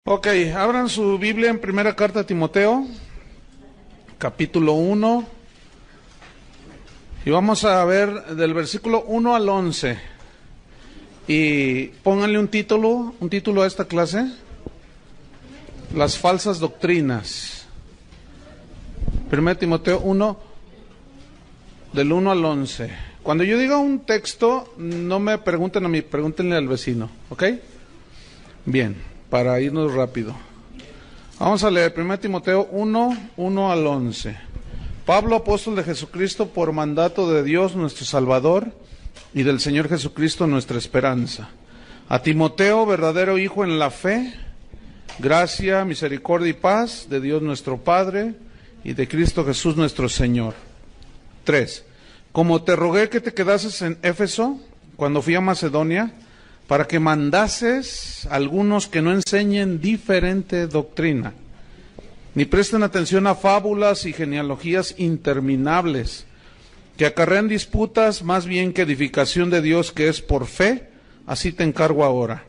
Ok, abran su Biblia en primera carta a Timoteo, capítulo 1, y vamos a ver del versículo 1 al 11, y pónganle un título a esta clase: las falsas doctrinas. Primera Timoteo 1, del 1 al 11. Cuando yo diga un texto, no me pregunten a mí, pregúntenle al vecino, ¿ok? Bien. Para irnos rápido, vamos a leer 1 Timoteo 1 al 11. Pablo, apóstol de Jesucristo, por mandato de Dios nuestro Salvador y del Señor Jesucristo nuestra esperanza. A Timoteo, verdadero hijo en la fe, gracia, misericordia y paz de Dios nuestro Padre y de Cristo Jesús nuestro Señor. 3. Como te rogué que te quedases en Éfeso cuando fui a Macedonia, para que mandases a algunos que no enseñen diferente doctrina, ni presten atención a fábulas y genealogías interminables, que acarrean disputas más bien que edificación de Dios que es por fe. Así te encargo ahora.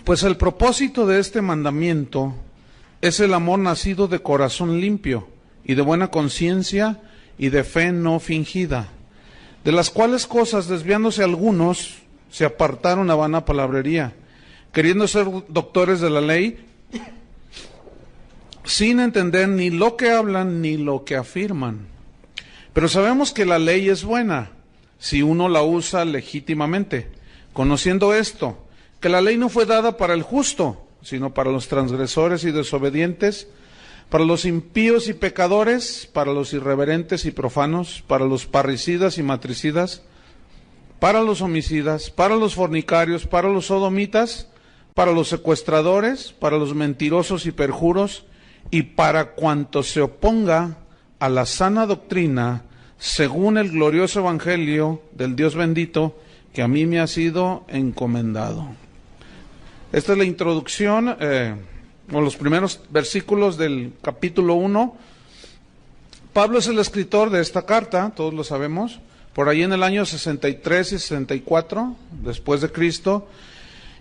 Pues el propósito de este mandamiento es el amor nacido de corazón limpio y de buena conciencia y de fe no fingida, de las cuales cosas, desviándose algunos, se apartaron a vana palabrería, queriendo ser doctores de la ley, sin entender ni lo que hablan ni lo que afirman. Pero sabemos que la ley es buena, si uno la usa legítimamente, conociendo esto, que la ley no fue dada para el justo, sino para los transgresores y desobedientes, para los impíos y pecadores, para los irreverentes y profanos, para los parricidas y matricidas, para los homicidas, para los fornicarios, para los sodomitas, para los secuestradores, para los mentirosos y perjuros, y para cuanto se oponga a la sana doctrina, según el glorioso evangelio del Dios bendito, que a mí me ha sido encomendado. Esta es la introducción, o los primeros versículos del capítulo 1. Pablo es el escritor de esta carta, todos lo sabemos, por ahí en el año 63 y 64, después de Cristo,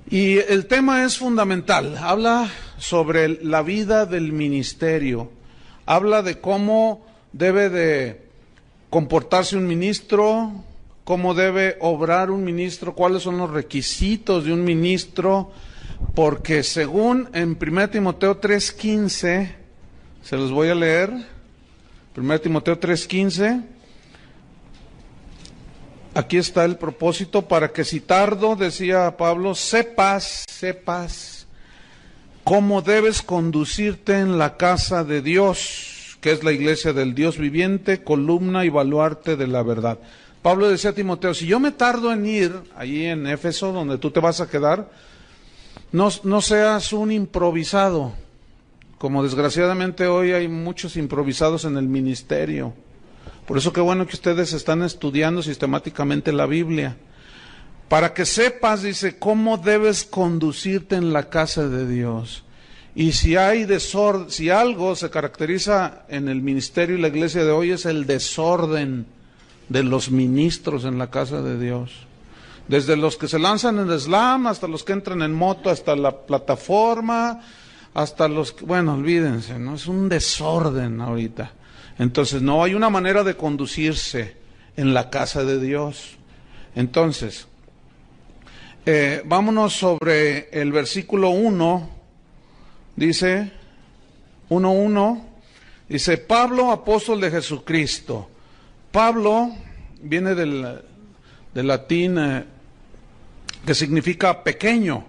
y el tema es fundamental. Habla sobre la vida del ministerio, habla de cómo debe de comportarse un ministro, cómo debe obrar un ministro, cuáles son los requisitos de un ministro, porque según en 1 Timoteo 3:15, se los voy a leer, 1 Timoteo 3:15, aquí está el propósito: para que si tardo, decía Pablo, sepas cómo debes conducirte en la casa de Dios, que es la iglesia del Dios viviente, columna y baluarte de la verdad. Pablo decía a Timoteo, si yo me tardo en ir allí en Éfeso, donde tú te vas a quedar, no seas un improvisado, como desgraciadamente hoy hay muchos improvisados en el ministerio. Por eso qué bueno que ustedes están estudiando sistemáticamente la Biblia, para que sepas, dice, cómo debes conducirte en la casa de Dios. Y si hay desorden, si algo se caracteriza en el ministerio y la iglesia de hoy, es el desorden de los ministros en la casa de Dios. Desde los que se lanzan en el slam, hasta los que entran en moto, hasta la plataforma, hasta los que, bueno, olvídense, ¿no? Es un desorden ahorita. Entonces, no hay una manera de conducirse en la casa de Dios. Entonces, vámonos sobre el versículo 1, dice, 1:1, dice, Pablo, apóstol de Jesucristo. Pablo viene del latín que significa pequeño.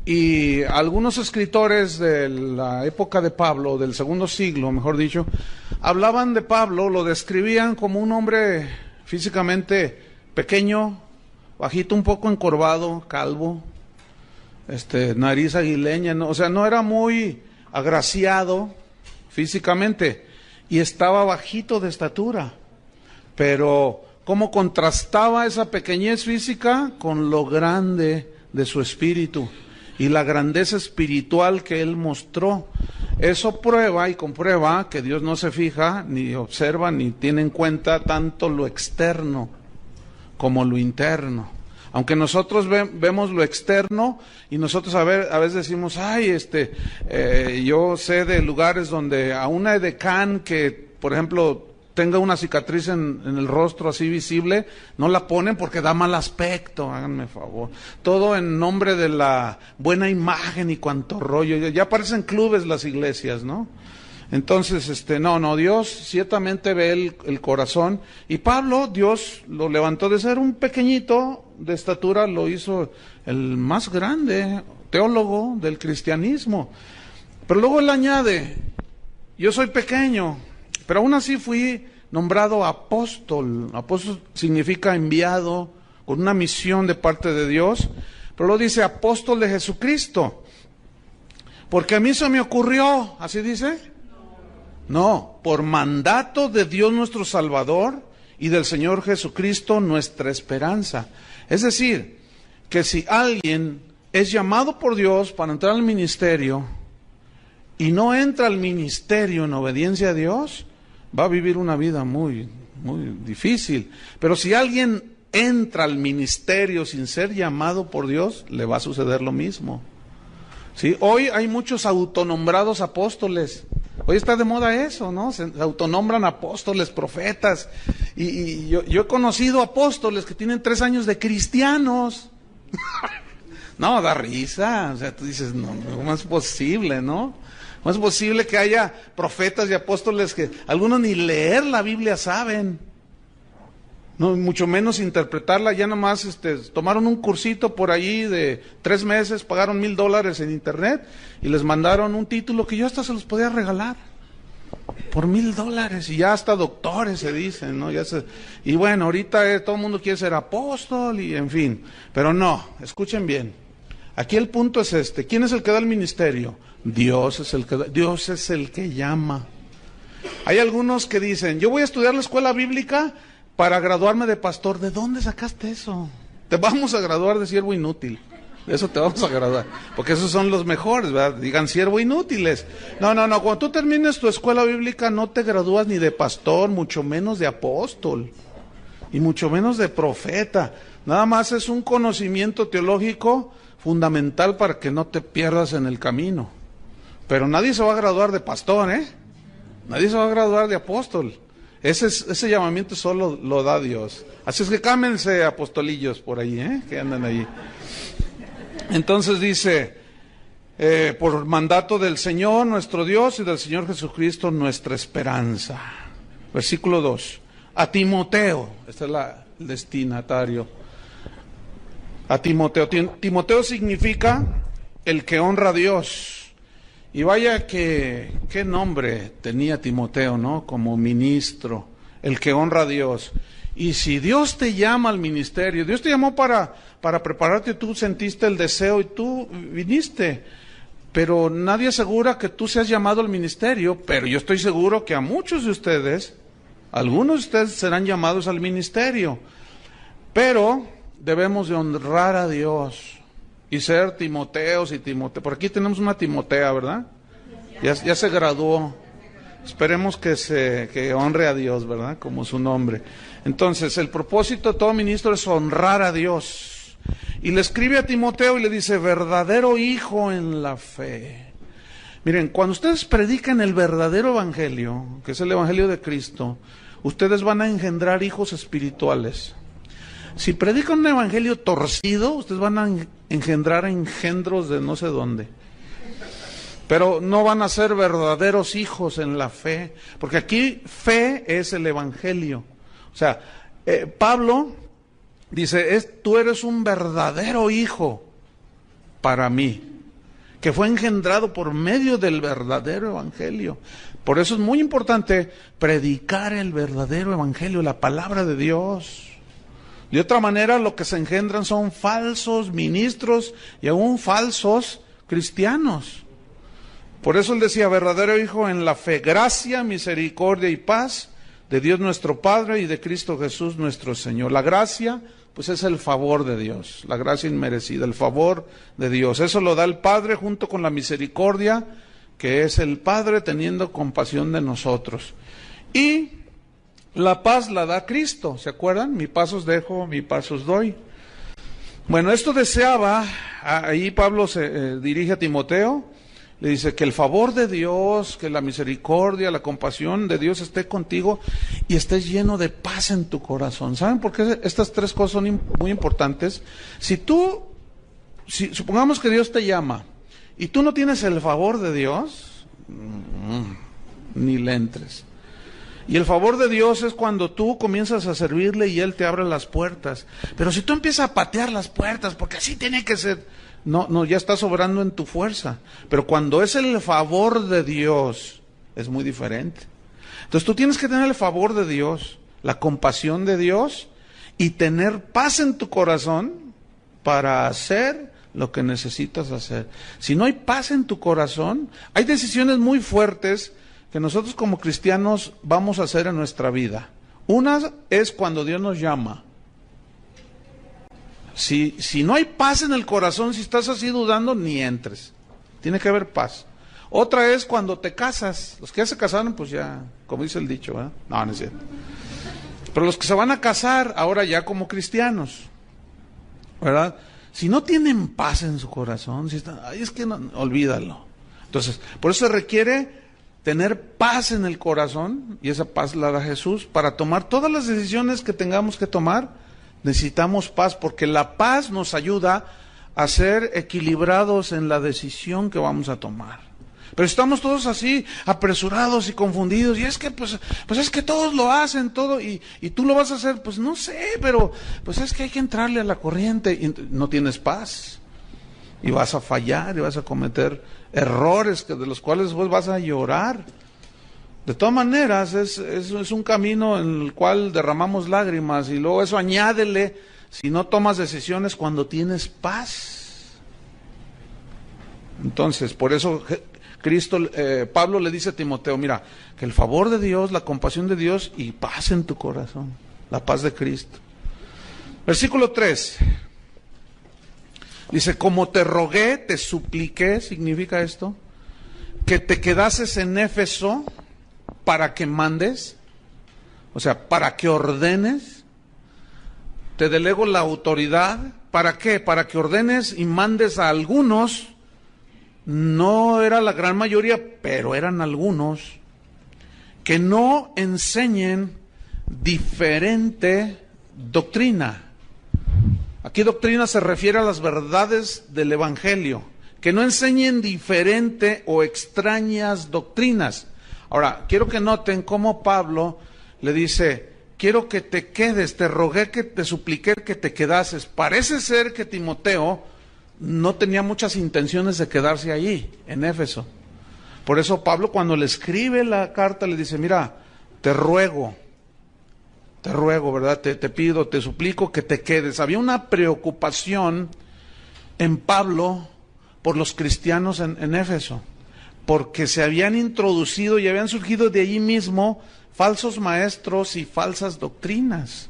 Y algunos escritores de la época de Pablo, del segundo siglo, mejor dicho, hablaban de Pablo, lo describían como un hombre físicamente pequeño, bajito, un poco encorvado, calvo, nariz aguileña, ¿no? O sea, no era muy agraciado físicamente y estaba bajito de estatura, pero cómo contrastaba esa pequeñez física con lo grande de su espíritu y la grandeza espiritual que él mostró. Eso prueba y comprueba que Dios no se fija, ni observa, ni tiene en cuenta tanto lo externo como lo interno. Aunque nosotros vemos lo externo y nosotros a veces decimos, ay, yo sé de lugares donde a una edecán que, por ejemplo, tenga una cicatriz en el rostro así visible, no la ponen porque da mal aspecto, háganme favor. Todo en nombre de la buena imagen y cuanto rollo. Ya parecen clubes las iglesias, ¿no? Entonces, no, Dios ciertamente ve el corazón. Y Pablo, Dios lo levantó de ser un pequeñito de estatura, lo hizo el más grande teólogo del cristianismo. Pero luego él añade, yo soy pequeño, pero aún así fui nombrado apóstol. Apóstol significa enviado con una misión de parte de Dios. Pero luego dice apóstol de Jesucristo. Porque a mí se me ocurrió, ¿así dice? No, por mandato de Dios nuestro Salvador y del Señor Jesucristo nuestra esperanza. Es decir, que si alguien es llamado por Dios para entrar al ministerio y no entra al ministerio en obediencia a Dios, va a vivir una vida muy, muy difícil. Pero si alguien entra al ministerio sin ser llamado por Dios, le va a suceder lo mismo. ¿Sí? Hoy hay muchos autonombrados apóstoles. Hoy está de moda eso, ¿no? Se autonombran apóstoles, profetas. Y yo he conocido apóstoles que tienen 3 años de cristianos. No, da risa. O sea, tú dices, no, ¿cómo es posible, no? ¿Cómo es posible que haya profetas y apóstoles que algunos ni leer la Biblia saben? No, mucho menos interpretarla. Ya nomás tomaron un cursito por allí de 3 meses, pagaron $1,000 en internet y les mandaron un título que yo hasta se los podía regalar por $1,000 y ya hasta doctores se dicen, ¿no? Y bueno, ahorita todo el mundo quiere ser apóstol y en fin, pero no, escuchen bien. Aquí el punto es ¿quién es el que da el ministerio? Dios es el que llama. Hay algunos que dicen, yo voy a estudiar la escuela bíblica para graduarme de pastor. ¿De dónde sacaste eso? Te vamos a graduar de siervo inútil. De eso te vamos a graduar. Porque esos son los mejores, ¿verdad? Digan siervo inútiles. No. Cuando tú termines tu escuela bíblica no te gradúas ni de pastor, mucho menos de apóstol. Y mucho menos de profeta. Nada más es un conocimiento teológico fundamental para que no te pierdas en el camino. Pero nadie se va a graduar de pastor, ¿eh? Nadie se va a graduar de apóstol. Ese llamamiento solo lo da Dios. Así es que cámense apostolillos por ahí, que andan ahí. Entonces dice, por mandato del Señor nuestro Dios y del Señor Jesucristo nuestra esperanza. Versículo 2. A Timoteo, este es el destinatario. A Timoteo. Timoteo significa el que honra a Dios. Y vaya qué nombre tenía Timoteo, ¿no? Como ministro, el que honra a Dios. Y si Dios te llama al ministerio, Dios te llamó para prepararte, tú sentiste el deseo y tú viniste. Pero nadie asegura que tú seas llamado al ministerio, pero yo estoy seguro que a muchos de ustedes, algunos de ustedes serán llamados al ministerio. Pero debemos de honrar a Dios. Y ser Timoteos y Timoteo. Por aquí tenemos una Timotea, ¿verdad? Ya se graduó. Esperemos que honre a Dios, ¿verdad? Como su nombre. Entonces, el propósito de todo ministro es honrar a Dios. Y le escribe a Timoteo y le dice, verdadero hijo en la fe. Miren, cuando ustedes predican el verdadero evangelio, que es el evangelio de Cristo, ustedes van a engendrar hijos espirituales. Si predican un evangelio torcido, ustedes van a engendrar engendros de no sé dónde. Pero no van a ser verdaderos hijos en la fe, porque aquí fe es el evangelio. O sea, Pablo dice, tú eres un verdadero hijo para mí, que fue engendrado por medio del verdadero evangelio. Por eso es muy importante predicar el verdadero evangelio, la palabra de Dios. De otra manera, lo que se engendran son falsos ministros y aún falsos cristianos. Por eso él decía, verdadero hijo en la fe, gracia, misericordia y paz de Dios nuestro Padre y de Cristo Jesús nuestro Señor. La gracia, pues es el favor de Dios, la gracia inmerecida, el favor de Dios. Eso lo da el Padre junto con la misericordia, que es el Padre teniendo compasión de nosotros. Y la paz la da Cristo, ¿se acuerdan? Mi paz os dejo, mi paz os doy. Bueno, esto deseaba, ahí Pablo se dirige a Timoteo, le dice que el favor de Dios, que la misericordia, la compasión de Dios esté contigo y estés lleno de paz en tu corazón. ¿Saben por qué estas tres cosas son muy importantes? Si supongamos que Dios te llama y tú no tienes el favor de Dios, ni le entres. Y el favor de Dios es cuando tú comienzas a servirle y Él te abre las puertas. Pero si tú empiezas a patear las puertas, porque así tiene que ser, no, ya estás obrando en tu fuerza. Pero cuando es el favor de Dios, es muy diferente. Entonces tú tienes que tener el favor de Dios, la compasión de Dios y tener paz en tu corazón para hacer lo que necesitas hacer. Si no hay paz en tu corazón, hay decisiones muy fuertes que nosotros como cristianos vamos a hacer en nuestra vida. Una es cuando Dios nos llama. Si no hay paz en el corazón, si estás así dudando, ni entres. Tiene que haber paz. Otra es cuando te casas. Los que ya se casaron, pues ya, como dice el dicho, ¿verdad? No es cierto. Pero los que se van a casar ahora ya como cristianos, ¿verdad? Si no tienen paz en su corazón, si están, ay, es que no, olvídalo. Entonces, por eso se requiere tener paz en el corazón, y esa paz la da Jesús. Para tomar todas las decisiones que tengamos que tomar, necesitamos paz, porque la paz nos ayuda a ser equilibrados en la decisión que vamos a tomar. Pero estamos todos así, apresurados y confundidos, y es que pues es que todos lo hacen, todo, y tú lo vas a hacer, pues no sé, pero pues es que hay que entrarle a la corriente, y no tienes paz, y vas a fallar, y vas a cometer errores de los cuales después vas a llorar. De todas maneras, es un camino en el cual derramamos lágrimas, y luego eso añádele, si no tomas decisiones cuando tienes paz. Entonces, por eso Pablo le dice a Timoteo, mira, que el favor de Dios, la compasión de Dios y paz en tu corazón, la paz de Cristo. Versículo 3. Dice, como te rogué, te supliqué, significa esto, que te quedases en Éfeso para que mandes, o sea, para que ordenes, te delego la autoridad, ¿para qué? Para que ordenes y mandes a algunos, no era la gran mayoría, pero eran algunos, que no enseñen diferente doctrina. Aquí doctrina se refiere a las verdades del Evangelio, que no enseñen diferente o extrañas doctrinas. Ahora, quiero que noten cómo Pablo le dice, quiero que te quedes, te rogué, que te supliqué que te quedases. Parece ser que Timoteo no tenía muchas intenciones de quedarse allí, en Éfeso. Por eso Pablo, cuando le escribe la carta, le dice, mira, te ruego, ¿verdad? Te pido, te suplico que te quedes. Había una preocupación en Pablo por los cristianos en Éfeso, porque se habían introducido y habían surgido de allí mismo falsos maestros y falsas doctrinas.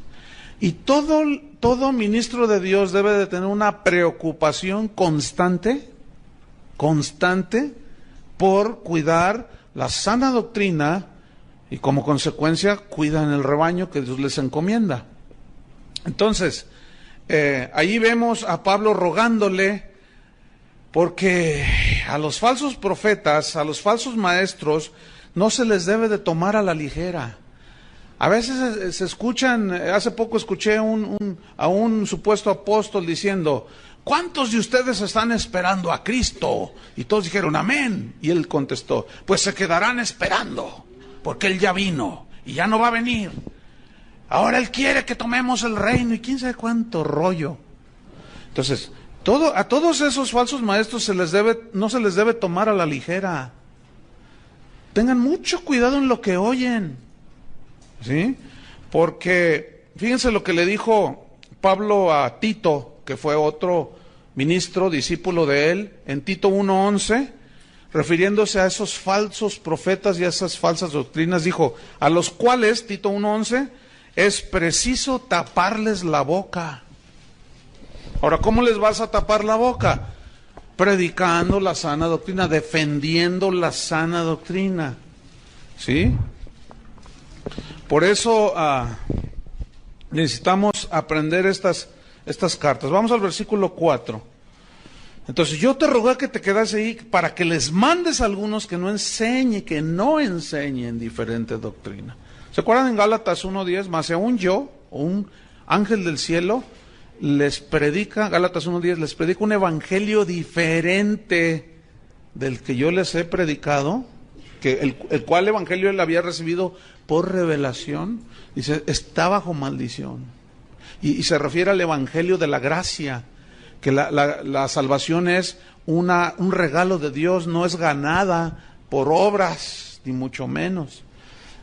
Y todo ministro de Dios debe de tener una preocupación constante por cuidar la sana doctrina, y como consecuencia cuidan el rebaño que Dios les encomienda. Entonces, ahí vemos a Pablo rogándole, porque a los falsos profetas, a los falsos maestros, no se les debe de tomar a la ligera. A veces se escuchan, hace poco escuché a un supuesto apóstol diciendo, ¿cuántos de ustedes están esperando a Cristo? Y todos dijeron, amén. Y él contestó, pues se quedarán esperando, porque Él ya vino y ya no va a venir. Ahora Él quiere que tomemos el reino y quién sabe cuánto rollo. Entonces, a todos esos falsos maestros no se les debe tomar a la ligera. Tengan mucho cuidado en lo que oyen, ¿sí? Porque fíjense lo que le dijo Pablo a Tito, que fue otro ministro, discípulo de él, en Tito 1:11, refiriéndose a esos falsos profetas y a esas falsas doctrinas, dijo, a los cuales, Tito 1:11, es preciso taparles la boca. Ahora, ¿cómo les vas a tapar la boca? Predicando la sana doctrina, defendiendo la sana doctrina, ¿sí? Por eso necesitamos aprender estas estas cartas. Vamos al versículo 4. Entonces yo te rogué que te quedas ahí para que les mandes a algunos que no enseñen diferente doctrina. ¿Se acuerdan en Gálatas 1:10? Más aún yo, o un ángel del cielo, les predica, Gálatas 1:10, les predica un evangelio diferente del que yo les he predicado, que el cual evangelio él había recibido por revelación. Dice, está bajo maldición. Y se refiere al evangelio de la gracia, que la salvación es un regalo de Dios, no es ganada por obras, ni mucho menos.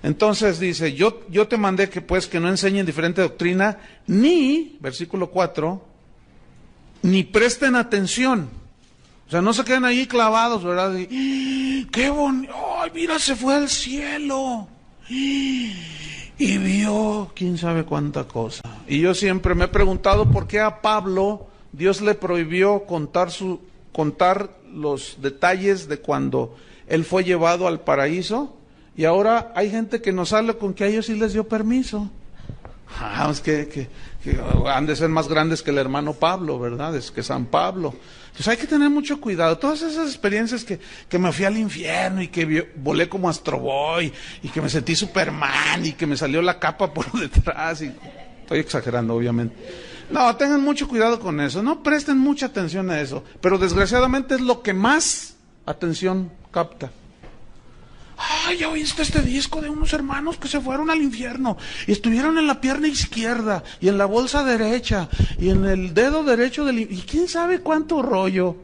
Entonces dice, yo te mandé que no enseñen diferente doctrina, ni, versículo 4, ni presten atención. O sea, no se queden ahí clavados, ¿verdad? Y, ¡qué bonito! ¡Ay, mira, se fue al cielo! Y vio quién sabe cuánta cosa. Y yo siempre me he preguntado por qué a Pablo Dios le prohibió contar los detalles de cuando él fue llevado al paraíso, y ahora hay gente que nos habla con que a ellos sí les dio permiso. Es que han de ser más grandes que el hermano Pablo, ¿verdad? Es que San Pablo. Entonces hay que tener mucho cuidado. Todas esas experiencias que me fui al infierno y que volé como Astro Boy y que me sentí Superman y que me salió la capa por detrás. Estoy exagerando, obviamente. No, tengan mucho cuidado con eso. No presten mucha atención a eso. Pero desgraciadamente es lo que más atención capta. Ay, ¿ya oíste este disco de unos hermanos que se fueron al infierno y estuvieron en la pierna izquierda y en la bolsa derecha y en el dedo derecho y quién sabe cuánto rollo?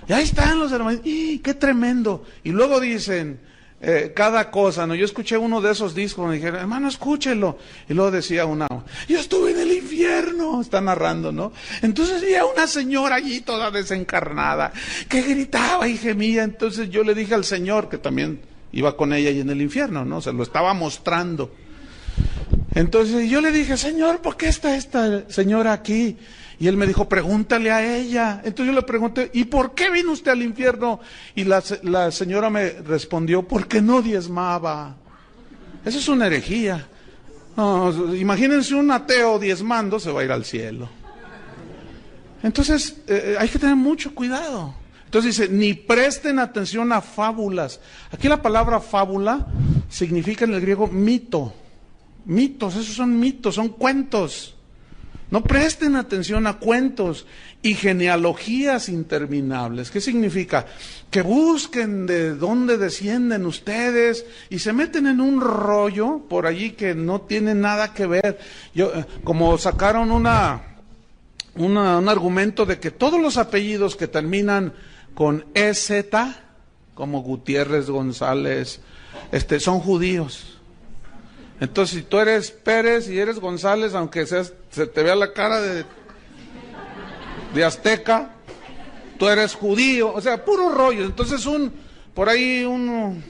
Y ahí están los hermanos. ¡Y qué tremendo! Y luego dicen cada cosa, ¿no? Yo escuché uno de esos discos, me dijeron, hermano, escúchelo. Y luego decía yo estuve en el infierno, está narrando, ¿no? Entonces vi a una señora allí toda desencarnada que gritaba y gemía. Entonces yo le dije al Señor, que también iba con ella y en el infierno, ¿no? Se lo estaba mostrando. Entonces yo le dije, Señor, ¿por qué está esta señora aquí? Y él me dijo, pregúntale a ella. Entonces yo le pregunté, ¿y por qué vino usted al infierno? Y la señora me respondió, porque no diezmaba. Eso es una herejía. No, imagínense un ateo diezmando, se va a ir al cielo. Entonces hay que tener mucho cuidado. Entonces dice, ni presten atención a fábulas. Aquí la palabra fábula significa en el griego mito. Mitos, esos son mitos, son cuentos. No presten atención a cuentos y genealogías interminables. ¿Qué significa? Que busquen de dónde descienden ustedes y se meten en un rollo por allí que no tiene nada que ver. Como sacaron un argumento de que todos los apellidos que terminan con EZ, como Gutiérrez, González, son judíos. Entonces, si tú eres Pérez y eres González, aunque se te vea la cara de azteca, tú eres judío, o sea, puro rollo. Entonces bueno,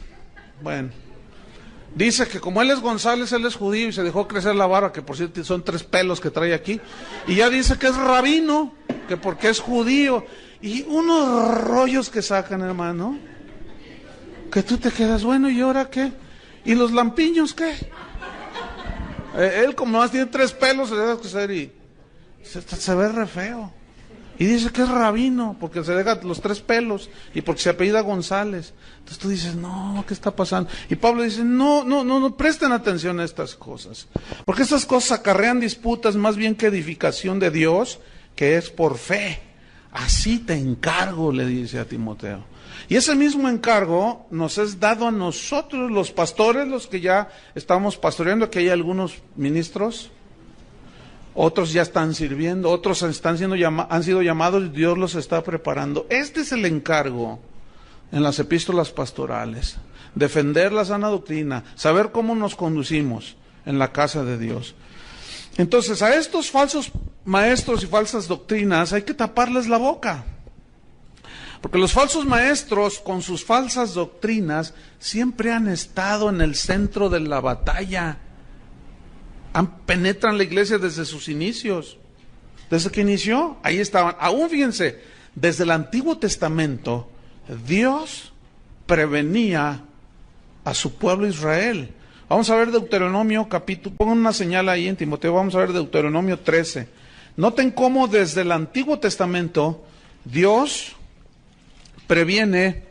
dice que como él es González, él es judío y se dejó crecer la barba, que por cierto son 3 pelos que trae aquí, y ya dice que es rabino, que porque es judío. Y unos rollos que sacan, hermano, que tú te quedas, bueno, ¿y ahora qué? ¿Y los lampiños qué? Él como más tiene 3 pelos, se deja crecer y se ve re feo. Y dice que es rabino, porque se deja los 3 pelos y porque se apellida González. Entonces tú dices, no, ¿qué está pasando? Y Pablo dice, no presten atención a estas cosas. Porque estas cosas acarrean disputas más bien que edificación de Dios, que es por fe. Así te encargo, le dice a Timoteo. Y ese mismo encargo nos es dado a nosotros, los pastores, los que ya estamos pastoreando. Aquí hay algunos ministros, otros ya están sirviendo, otros han sido llamados y Dios los está preparando. Este es el encargo en las epístolas pastorales: defender la sana doctrina, saber cómo nos conducimos en la casa de Dios. Entonces, a estos falsos maestros y falsas doctrinas hay que taparles la boca. Porque los falsos maestros, con sus falsas doctrinas, siempre han estado en el centro de la batalla. Penetran la iglesia desde sus inicios. Desde que inició, ahí estaban. Aún fíjense, desde el Antiguo Testamento, Dios prevenía a su pueblo Israel. Vamos a ver Deuteronomio capítulo, pongan una señal ahí en Timoteo, vamos a ver Deuteronomio 13. Noten cómo desde el Antiguo Testamento Dios previene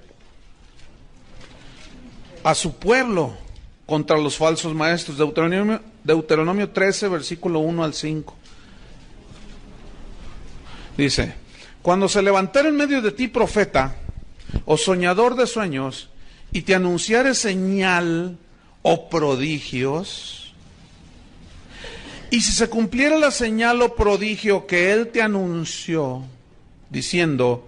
a su pueblo contra los falsos maestros. Deuteronomio 13, versículo 1 al 5. Dice: cuando se levantare en medio de ti profeta o soñador de sueños, y te anunciare señal o prodigios, y si se cumpliera la señal o prodigio que él te anunció, diciendo: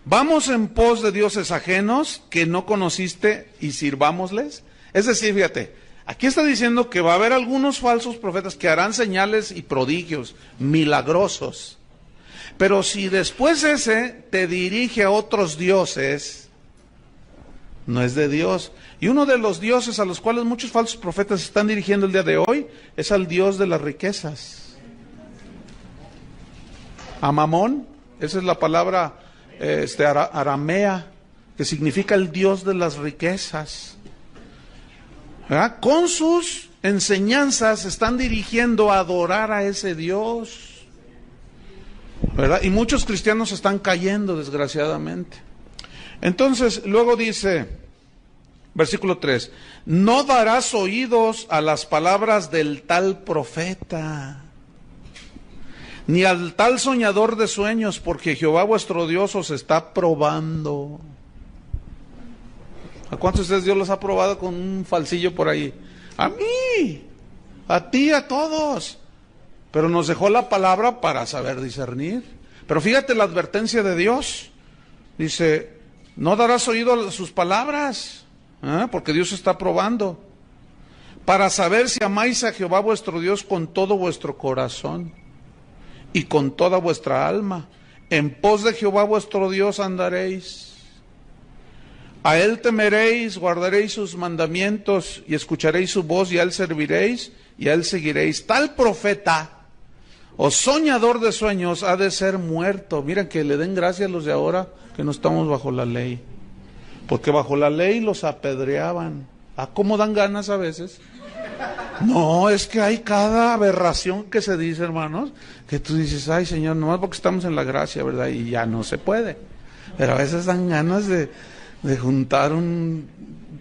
vamos en pos de dioses ajenos que no conociste y sirvámosles. Es decir, fíjate, aquí está diciendo que va a haber algunos falsos profetas que harán señales y prodigios milagrosos. Pero si después ese te dirige a otros dioses, no es de Dios. Y uno de los dioses a los cuales muchos falsos profetas se están dirigiendo el día de hoy es al Dios de las riquezas. A Mamón, esa es la palabra aramea, que significa el Dios de las riquezas. ¿Verdad? Con sus enseñanzas se están dirigiendo a adorar a ese Dios. ¿Verdad? Y muchos cristianos están cayendo, desgraciadamente. Entonces, luego dice, versículo 3, no darás oídos a las palabras del tal profeta, ni al tal soñador de sueños, porque Jehová vuestro Dios os está probando. ¿A cuántos de ustedes Dios los ha probado con un falsillo por ahí? A mí, a ti, a todos. Pero nos dejó la palabra para saber discernir. Pero fíjate la advertencia de Dios. Dice, no darás oído a sus palabras, porque Dios está probando, para saber si amáis a Jehová vuestro Dios con todo vuestro corazón y con toda vuestra alma. En pos de Jehová vuestro Dios andaréis. A él temeréis, guardaréis sus mandamientos y escucharéis su voz, y a él serviréis y a él seguiréis. Tal profeta o soñador de sueños ha de ser muerto. Miren, que le den gracias a los de ahora que no estamos bajo la ley, porque bajo la ley los apedreaban. ¿A cómo dan ganas a veces? No, es que hay cada aberración que se dice, hermanos, que tú dices, ay Señor, nomás porque estamos en la gracia, ¿verdad? Y ya no se puede. Pero a veces dan ganas de juntar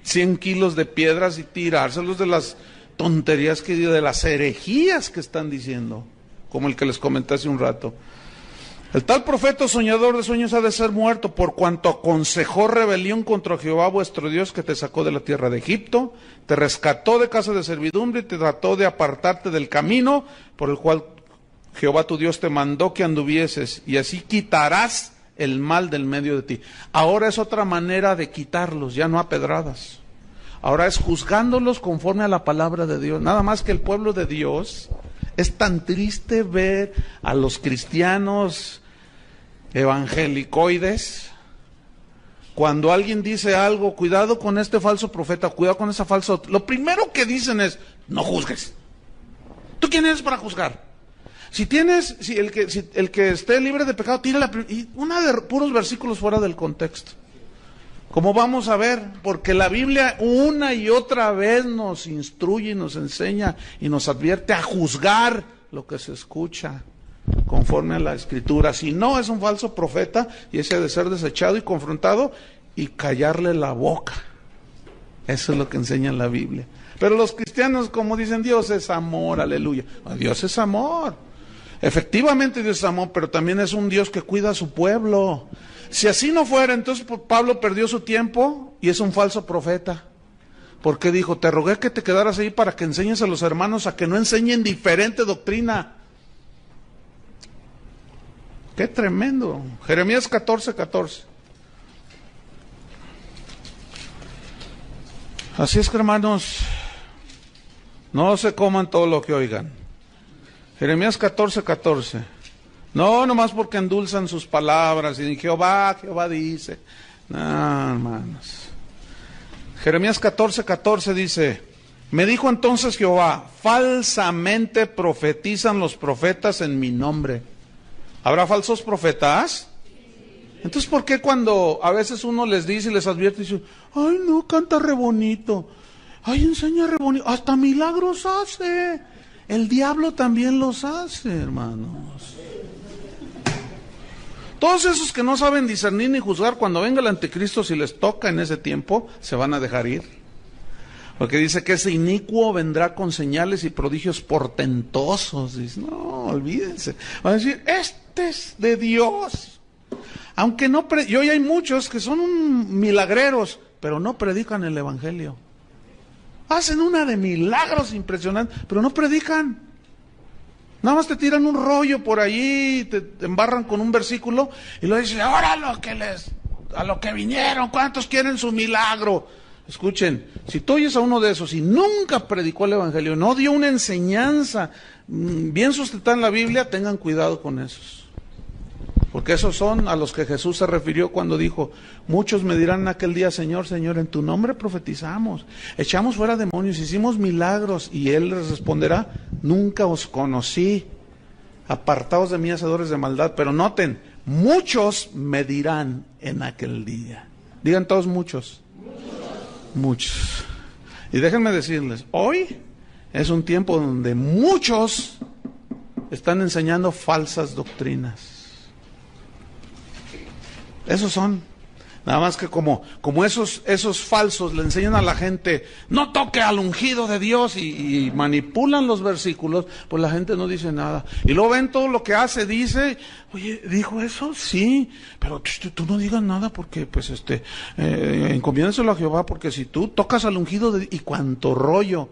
100 kilos de piedras y tirárselos de las tonterías que digo, de las herejías que están diciendo, como el que les comenté hace un rato. El tal profeta soñador de sueños ha de ser muerto, por cuanto aconsejó rebelión contra Jehová vuestro Dios, que te sacó de la tierra de Egipto, te rescató de casa de servidumbre y te trató de apartarte del camino por el cual Jehová tu Dios te mandó que anduvieses, y así quitarás el mal del medio de ti. Ahora es otra manera de quitarlos, ya no a pedradas. Ahora es juzgándolos conforme a la palabra de Dios. Nada más que el pueblo de Dios, es tan triste ver a los cristianos evangelicoides, cuando alguien dice algo, cuidado con este falso profeta, cuidado con esa falsa, lo primero que dicen es, no juzgues. ¿Tú quién eres para juzgar? Si el que esté libre de pecado, tírala, y una de puros versículos fuera del contexto. Como vamos a ver, porque la Biblia una y otra vez nos instruye y nos enseña y nos advierte a juzgar lo que se escucha conforme a la Escritura. Si no, es un falso profeta y ese ha de ser desechado y confrontado y callarle la boca. Eso es lo que enseña la Biblia. Pero los cristianos, como dicen, Dios es amor, aleluya. Dios es amor. Efectivamente Dios es amor, pero también es un Dios que cuida a su pueblo. Si así no fuera, entonces Pablo perdió su tiempo y es un falso profeta. Porque dijo, te rogué que te quedaras ahí para que enseñes a los hermanos a que no enseñen diferente doctrina. Qué tremendo. Jeremías 14:14. Así es que, hermanos, no se coman todo lo que oigan. Jeremías 14:14. No, nomás porque endulzan sus palabras y Jehová dice. No, hermanos. Jeremías 14:14 dice, me dijo entonces Jehová, falsamente profetizan los profetas en mi nombre. ¿Habrá falsos profetas? Entonces, ¿por qué cuando a veces uno les dice y les advierte, dice, ay no, canta re bonito, ay enseña re bonito, hasta milagros hace? El diablo también los hace, hermanos. Todos esos que no saben discernir ni juzgar, cuando venga el anticristo, si les toca en ese tiempo, se van a dejar ir. Porque dice que ese inicuo vendrá con señales y prodigios portentosos. Dice, no, olvídense. Van a decir, este es de Dios. Aunque no, y hoy hay muchos que son milagreros, pero no predican el evangelio. Hacen una de milagros impresionantes, pero no predican. Nada más te tiran un rollo por allí, te embarran con un versículo y luego dicen, ahora a lo que vinieron, ¿cuántos quieren su milagro? Escuchen, si tú oyes a uno de esos y nunca predicó el evangelio, no dio una enseñanza bien sustentada en la Biblia, tengan cuidado con esos. Porque esos son a los que Jesús se refirió cuando dijo, muchos me dirán en aquel día, Señor, Señor, en tu nombre profetizamos, echamos fuera demonios, hicimos milagros, y Él les responderá, nunca os conocí, apartaos de mí, hacedores de maldad. Pero noten, muchos me dirán en aquel día. Digan todos muchos. Muchos. Y déjenme decirles, hoy es un tiempo donde muchos están enseñando falsas doctrinas. Esos son. Nada más que como esos falsos le enseñan a la gente, no toque al ungido de Dios, y manipulan los versículos, pues la gente no dice nada. Y luego ven todo lo que hace, dice, oye, ¿dijo eso? Sí, pero tú no digas nada porque, pues, encomiéndenselo a Jehová, porque si tú tocas al ungido y cuánto rollo.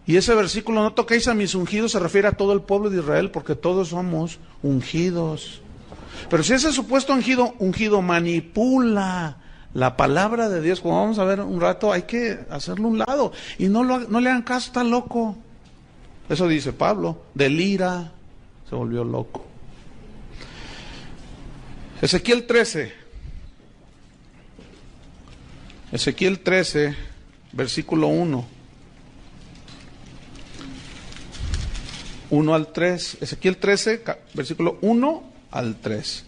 Y ese versículo, no toquéis a mis ungidos, se refiere a todo el pueblo de Israel, porque todos somos ungidos. Pero si ese supuesto ungido manipula la palabra de Dios, como vamos a ver un rato, hay que hacerlo a un lado. Y no le hagan caso, está loco. Eso dice Pablo, delira, se volvió loco. Ezequiel 13, versículo 1. 1 al 3. Ezequiel 13, versículo 1 al 3.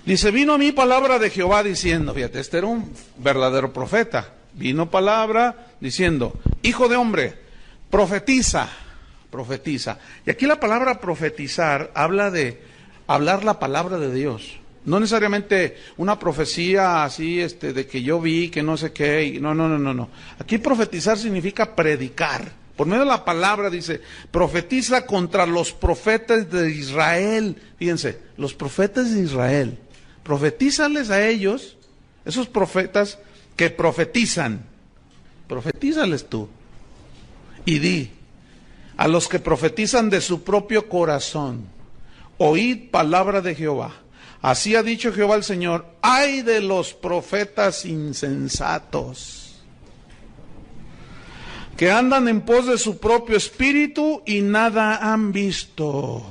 Dice, vino a mí palabra de Jehová diciendo, fíjate, este era un verdadero profeta. Vino palabra diciendo, hijo de hombre, profetiza. Y aquí la palabra profetizar habla de hablar la palabra de Dios. No necesariamente una profecía así, de que yo vi, que no sé qué. No. Aquí profetizar significa predicar. Por medio de la palabra dice, profetiza contra los profetas de Israel. Fíjense, los profetas de Israel. Profetízales a ellos, esos profetas que profetizan. Profetízales tú. Y di, a los que profetizan de su propio corazón, oíd palabra de Jehová. Así ha dicho Jehová el Señor, ay de los profetas insensatos, que andan en pos de su propio espíritu y nada han visto.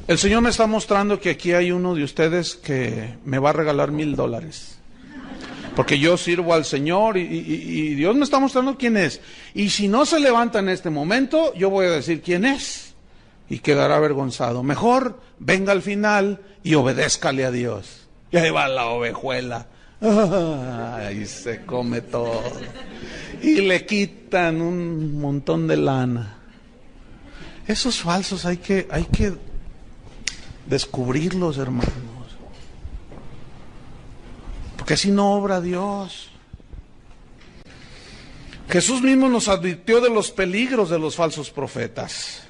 El Señor me está mostrando que aquí hay uno de ustedes que me va a regalar $1,000. Porque yo sirvo al Señor y Dios me está mostrando quién es. Y si no se levanta en este momento, yo voy a decir quién es. Y quedará avergonzado. Mejor venga al final y obedézcale a Dios. Y ahí va la ovejuela. Ahí se come todo. Y le quitan un montón de lana. Esos falsos hay que descubrirlos, hermanos. Porque así no obra Dios. Jesús mismo nos advirtió de los peligros de los falsos profetas.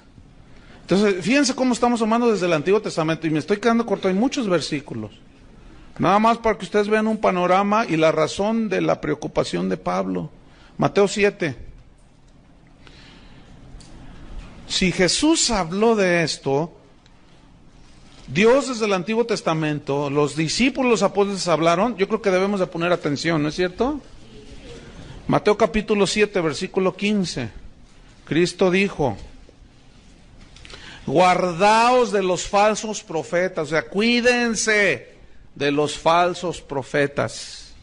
Entonces, fíjense cómo estamos tomando desde el Antiguo Testamento, y me estoy quedando corto, hay muchos versículos. Nada más para que ustedes vean un panorama y la razón de la preocupación de Pablo. Mateo 7. Si Jesús habló de esto, Dios desde el Antiguo Testamento, los discípulos, los apóstoles hablaron, yo creo que debemos de poner atención, ¿no es cierto? Mateo capítulo 7, versículo 15. Cristo dijo, guardaos de los falsos profetas, o sea, cuídense de los falsos profetas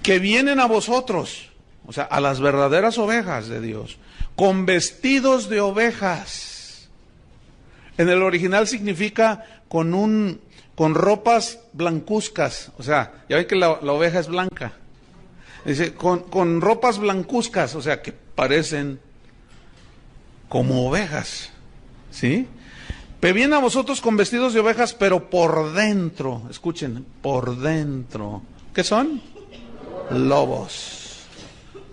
que vienen a vosotros, o sea, a las verdaderas ovejas de Dios, con vestidos de ovejas. En el original significa con ropas blancuzcas, o sea, ya ven que la oveja es blanca. Dice, con ropas blancuzcas, o sea, que parecen como ovejas, ¿sí? Vienen a vosotros con vestidos de ovejas, pero por dentro, escuchen, por dentro, ¿qué son? Lobos.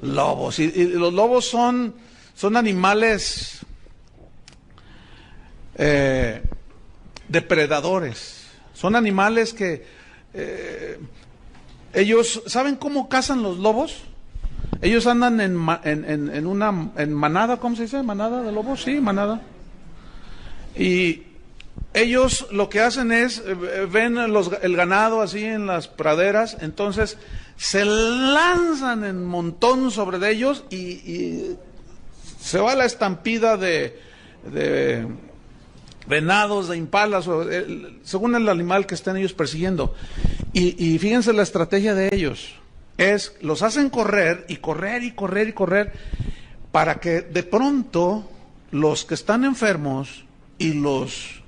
Lobos. Y los lobos son animales depredadores. Son animales que ellos, ¿saben cómo cazan los lobos? Ellos andan en manada, ¿cómo se dice? ¿Manada de lobos? Sí, manada. Y ellos lo que hacen es, ven el ganado así en las praderas, entonces se lanzan en montón sobre de ellos y se va la estampida de venados, de impalas, según el animal que estén ellos persiguiendo. Y fíjense la estrategia de ellos, los hacen correr y correr y correr y correr, para que de pronto los que están enfermos y los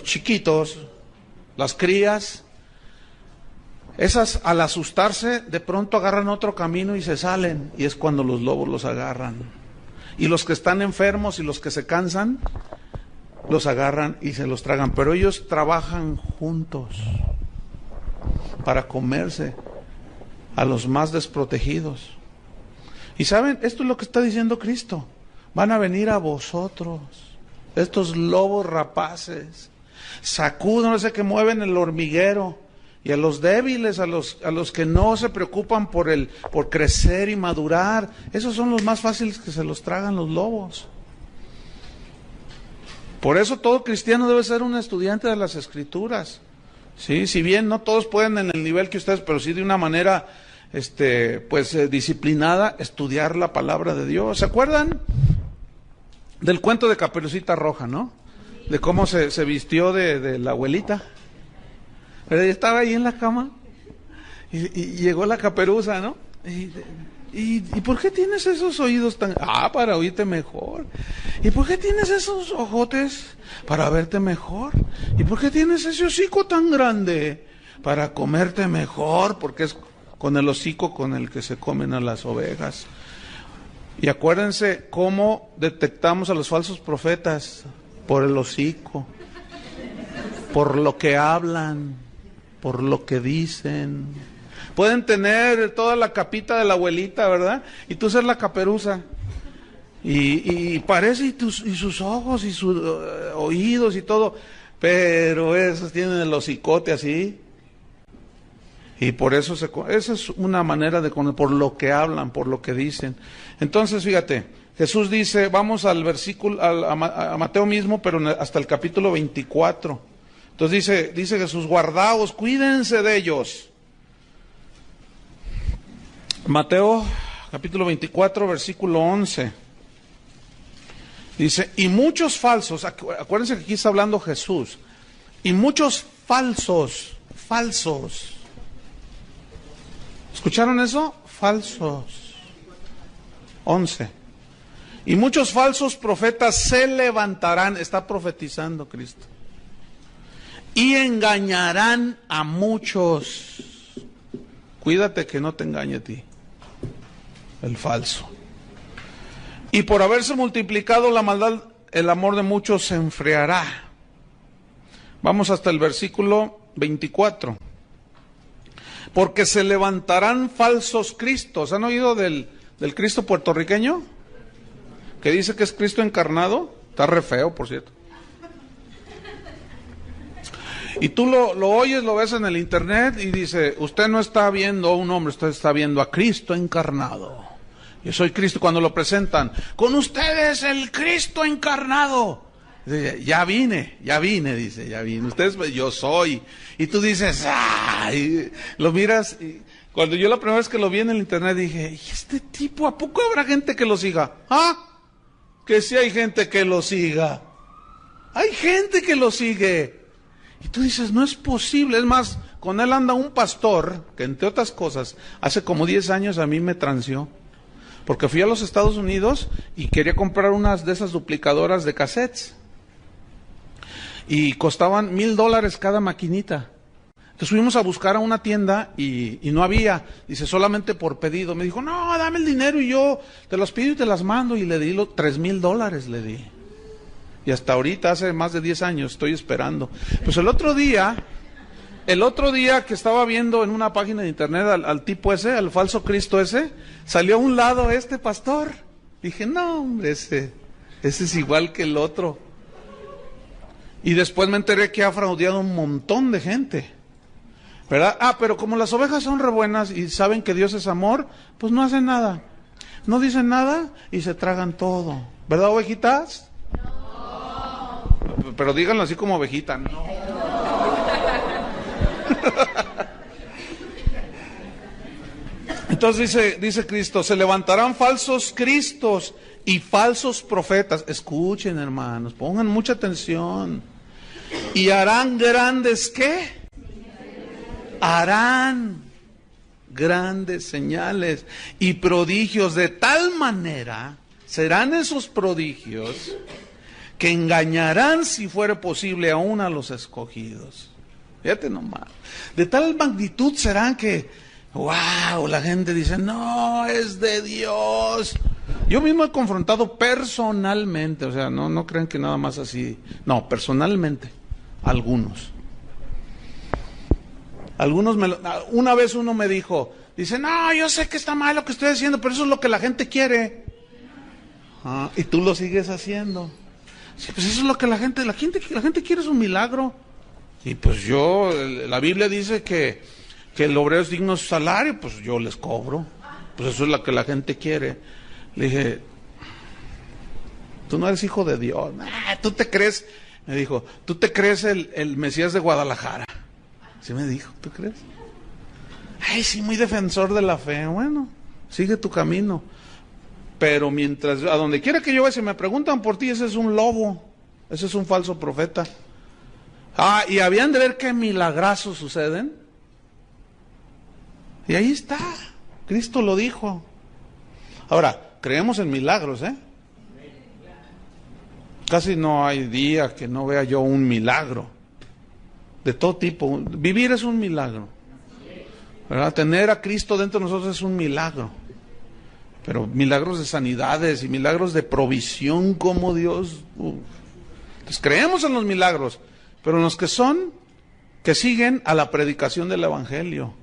chiquitos, las crías, esas al asustarse de pronto agarran otro camino y se salen, y es cuando los lobos los agarran. Y los que están enfermos y los que se cansan, los agarran y se los tragan, pero ellos trabajan juntos para comerse a los más desprotegidos. Y saben, esto es lo que está diciendo Cristo: van a venir a vosotros estos lobos rapaces, sacúdense, que mueven el hormiguero, y a los débiles, a los que no se preocupan por crecer y madurar, esos son los más fáciles que se los tragan los lobos. Por eso todo cristiano debe ser un estudiante de las Escrituras. Sí, si bien no todos pueden en el nivel que ustedes, pero sí de una manera disciplinada, estudiar la palabra de Dios. ¿Se acuerdan del cuento de Caperucita Roja, no? De cómo se vistió de la abuelita. Pero ella estaba ahí en la cama y llegó la caperuza, ¿no? ¿Y por qué tienes esos oídos tan...? Para oírte mejor. ¿Y por qué tienes esos ojotes? Para verte mejor. ¿Y por qué tienes ese hocico tan grande? Para comerte mejor, porque es con el hocico con el que se comen a las ovejas. Y acuérdense cómo detectamos a los falsos profetas: por el hocico, por lo que hablan, por lo que dicen. Pueden tener toda la capita de la abuelita, ¿verdad? Y tú ser la caperuza. Y parece, y sus ojos, y sus oídos, y todo. Pero esos tienen el hocicote así. Y por eso, esa es una manera de conocer, por lo que hablan, por lo que dicen. Entonces, fíjate, Jesús dice, vamos al versículo, a Mateo mismo, pero hasta el capítulo 24. Entonces dice Jesús: guardaos, cuídense de ellos. Mateo capítulo 24, versículo 11. Dice, y muchos falsos, acuérdense que aquí está hablando Jesús, y muchos falsos. ¿Escucharon eso? Falsos. 11. Y muchos falsos profetas se levantarán, está profetizando Cristo, y engañarán a muchos. Cuídate que no te engañe a ti, el falso. Y por haberse multiplicado la maldad, el amor de muchos se enfriará. Vamos hasta el versículo 24. Porque se levantarán falsos cristos. ¿Han oído del Cristo puertorriqueño? Que dice que es Cristo encarnado. Está re feo, por cierto. Y tú lo oyes, lo ves en el internet y dice, usted no está viendo a un hombre, usted está viendo a Cristo encarnado. Yo soy Cristo. Cuando lo presentan, con ustedes el Cristo encarnado. Dice, ya vine, dice, ya vine. Ustedes, yo soy. Y tú dices, ¡ay! Lo miras. Y cuando yo la primera vez que lo vi en el internet dije, ¿y este tipo, a poco habrá gente que lo siga? Que sí hay gente que lo siga. Hay gente que lo sigue. Y tú dices, no es posible. Es más, con él anda un pastor que, entre otras cosas, hace como 10 años a mí me transió. Porque fui a los Estados Unidos y quería comprar unas de esas duplicadoras de cassettes. Y costaban $1,000 cada maquinita. Entonces fuimos a buscar a una tienda y no había. Dice, solamente por pedido. Me dijo, no, dame el dinero y yo te los pido y te las mando. Y le di $3,000, le di. Y hasta ahorita, hace más de 10 años, estoy esperando. Pues el otro día que estaba viendo en una página de internet al tipo ese, al falso Cristo ese, salió a un lado este pastor. Dije, no, hombre, ese es igual que el otro. Y después me enteré que ha fraudeado un montón de gente, ¿verdad? Pero como las ovejas son re buenas y saben que Dios es amor, pues no hacen nada. No dicen nada y se tragan todo. ¿Verdad, ovejitas? No. Pero díganlo así como ovejita, no. Entonces dice Cristo, se levantarán falsos cristos y falsos profetas. Escuchen, hermanos, pongan mucha atención. Y harán grandes, ¿qué? Harán grandes señales y prodigios, de tal manera serán esos prodigios que engañarán, si fuere posible, aún a los escogidos. Fíjate nomás, de tal magnitud serán que, wow, la gente dice, no, es de Dios. Yo mismo he confrontado personalmente, o sea, no crean que nada más así, no, personalmente, algunos, una vez uno me dijo, dice, no, yo sé que está mal lo que estoy haciendo, pero eso es lo que la gente quiere. Y tú lo sigues haciendo. Sí, pues eso es lo que la gente quiere, es un milagro. Y pues la Biblia dice que el obrero es digno de su salario, pues yo les cobro. Pues eso es lo que la gente quiere. Le dije, tú no eres hijo de Dios. Tú te crees, me dijo, tú te crees el Mesías de Guadalajara. ¿Sí me dijo? ¿Tú crees? Ay, sí, muy defensor de la fe. Bueno, sigue tu camino. Pero mientras, a donde quiera que yo vaya, si me preguntan por ti, ese es un lobo. Ese es un falso profeta. Y habían de ver qué milagrazos suceden. Y ahí está. Cristo lo dijo. Ahora, creemos en milagros, ¿eh? Casi no hay día que no vea yo un milagro. De todo tipo. Vivir es un milagro, ¿verdad? Tener a Cristo dentro de nosotros es un milagro. Pero milagros de sanidades y milagros de provisión como Dios. Entonces creemos en los milagros, pero en los que siguen a la predicación del Evangelio.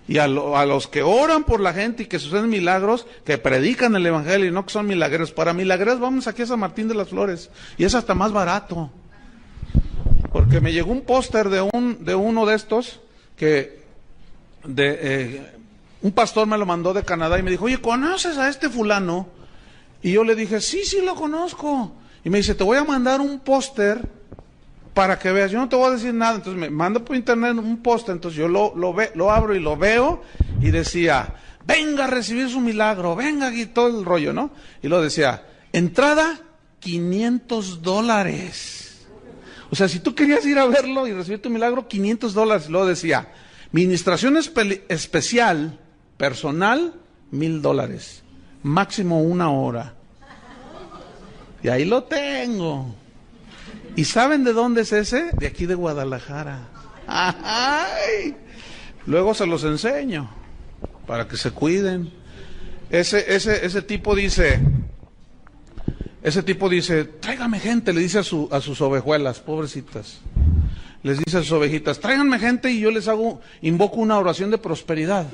Y a los que oran por la gente y que suceden milagros, que predican el Evangelio y no que son milagreros. Para milagreros vamos aquí a San Martín de las Flores. Y es hasta más barato. Porque me llegó un póster de uno de estos que un pastor me lo mandó de Canadá y me dijo, oye, ¿conoces a este fulano? Y yo le dije, sí lo conozco. Y me dice, te voy a mandar un póster para que veas. Yo no te voy a decir nada. Entonces me manda por internet un póster. Entonces yo lo abro y lo veo y decía, venga a recibir su milagro, venga aquí, todo el rollo, ¿no? Y lo decía, entrada $500. O sea, si tú querías ir a verlo y recibir tu milagro, $500. Luego decía, ministración especial, personal, $1,000. Máximo 1 hora. Y ahí lo tengo. ¿Y saben de dónde es ese? De aquí de Guadalajara. ¡Ay! Luego se los enseño, para que se cuiden. Ese tipo dice, tráigame gente, le dice a sus ovejuelas, pobrecitas. Les dice a sus ovejitas, tráiganme gente y yo les invoco una oración de prosperidad.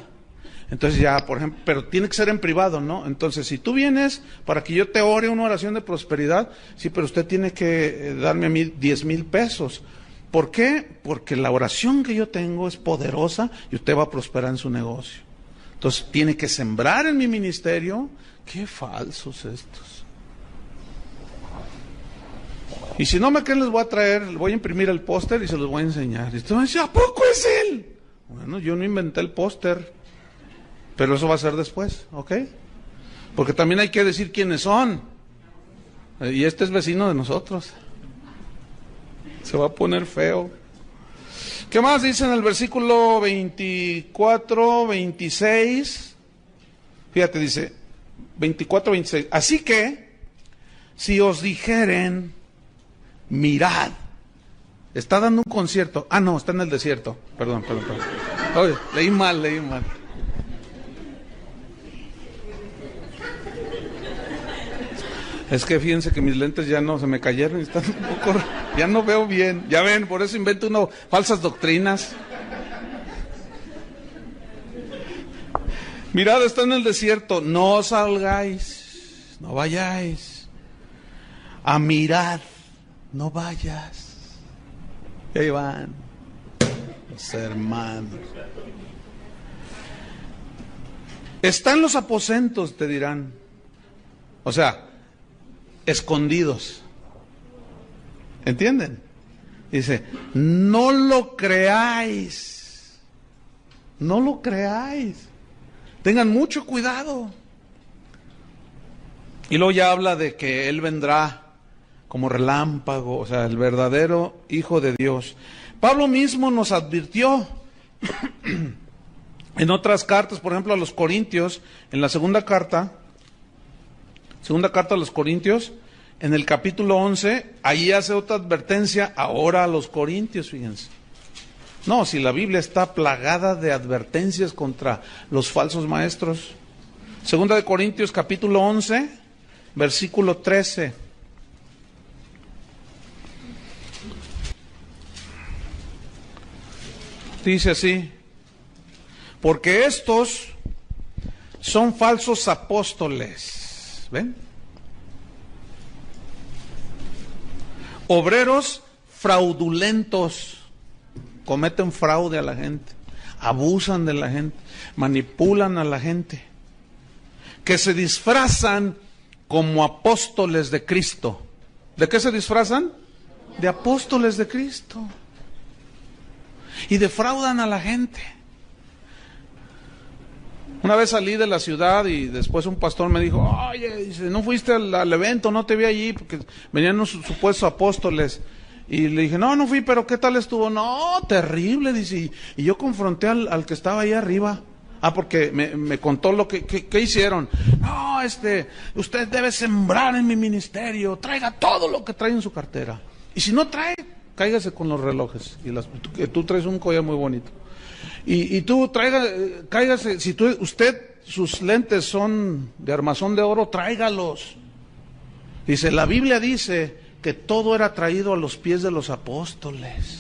Entonces ya, por ejemplo, pero tiene que ser en privado, ¿no? Entonces, si tú vienes para que yo te ore una oración de prosperidad, sí, pero usted tiene que darme a mí 10,000 pesos. ¿Por qué? Porque la oración que yo tengo es poderosa y usted va a prosperar en su negocio. Entonces, tiene que sembrar en mi ministerio. Qué falsos estos. Y si no me creen, les voy a traer, voy a imprimir el póster y se los voy a enseñar. Y usted va a decir, ¿a poco es él? Bueno, yo no inventé el póster. Pero eso va a ser después, ¿ok? Porque también hay que decir quiénes son. Y este es vecino de nosotros. Se va a poner feo. ¿Qué más dice en el versículo 24, 26? Fíjate, dice 24, 26. Así que, si os dijeren, mirad. Está dando un concierto. No, está en el desierto. Perdón. Oye, leí mal. Es que fíjense que mis lentes ya no, se me cayeron y están un poco, ya no veo bien. Ya ven, por eso invento uno falsas doctrinas. Mirad, está en el desierto, no salgáis, no vayáis a mirar, no vayas. Y ahí van los hermanos. Están los aposentos, te dirán. O sea, escondidos. ¿Entienden? Dice, no lo creáis. No lo creáis. Tengan mucho cuidado. Y luego ya habla de que Él vendrá como relámpago, o sea, el verdadero Hijo de Dios. Pablo mismo nos advirtió en otras cartas, por ejemplo a los Corintios, en la segunda carta a los Corintios, en el capítulo 11, ahí hace otra advertencia ahora a los Corintios, fíjense. No, si la Biblia está plagada de advertencias contra los falsos maestros. Segunda de Corintios capítulo 11, versículo 13. Dice así: porque estos son falsos apóstoles, ¿ven? Obreros fraudulentos. Cometen fraude a la gente, abusan de la gente, manipulan a la gente, que se disfrazan como apóstoles de Cristo. ¿De qué se disfrazan? De apóstoles de Cristo. Y defraudan a la gente. Una vez salí de la ciudad y después un pastor me dijo, oye, dice, ¿no fuiste al evento? No te vi allí porque venían unos supuestos apóstoles. Y le dije, no fui, pero ¿qué tal estuvo? No, terrible, dice. Y yo confronté al que estaba ahí arriba. Porque me contó lo que hicieron. No, usted debe sembrar en mi ministerio. Traiga todo lo que trae en su cartera. Y si no trae, cáigase con los relojes. Que tú traes un collar muy bonito. Y tú cáigase. Si sus lentes son de armazón de oro, tráigalos. Dice, la Biblia dice que todo era traído a los pies de los apóstoles.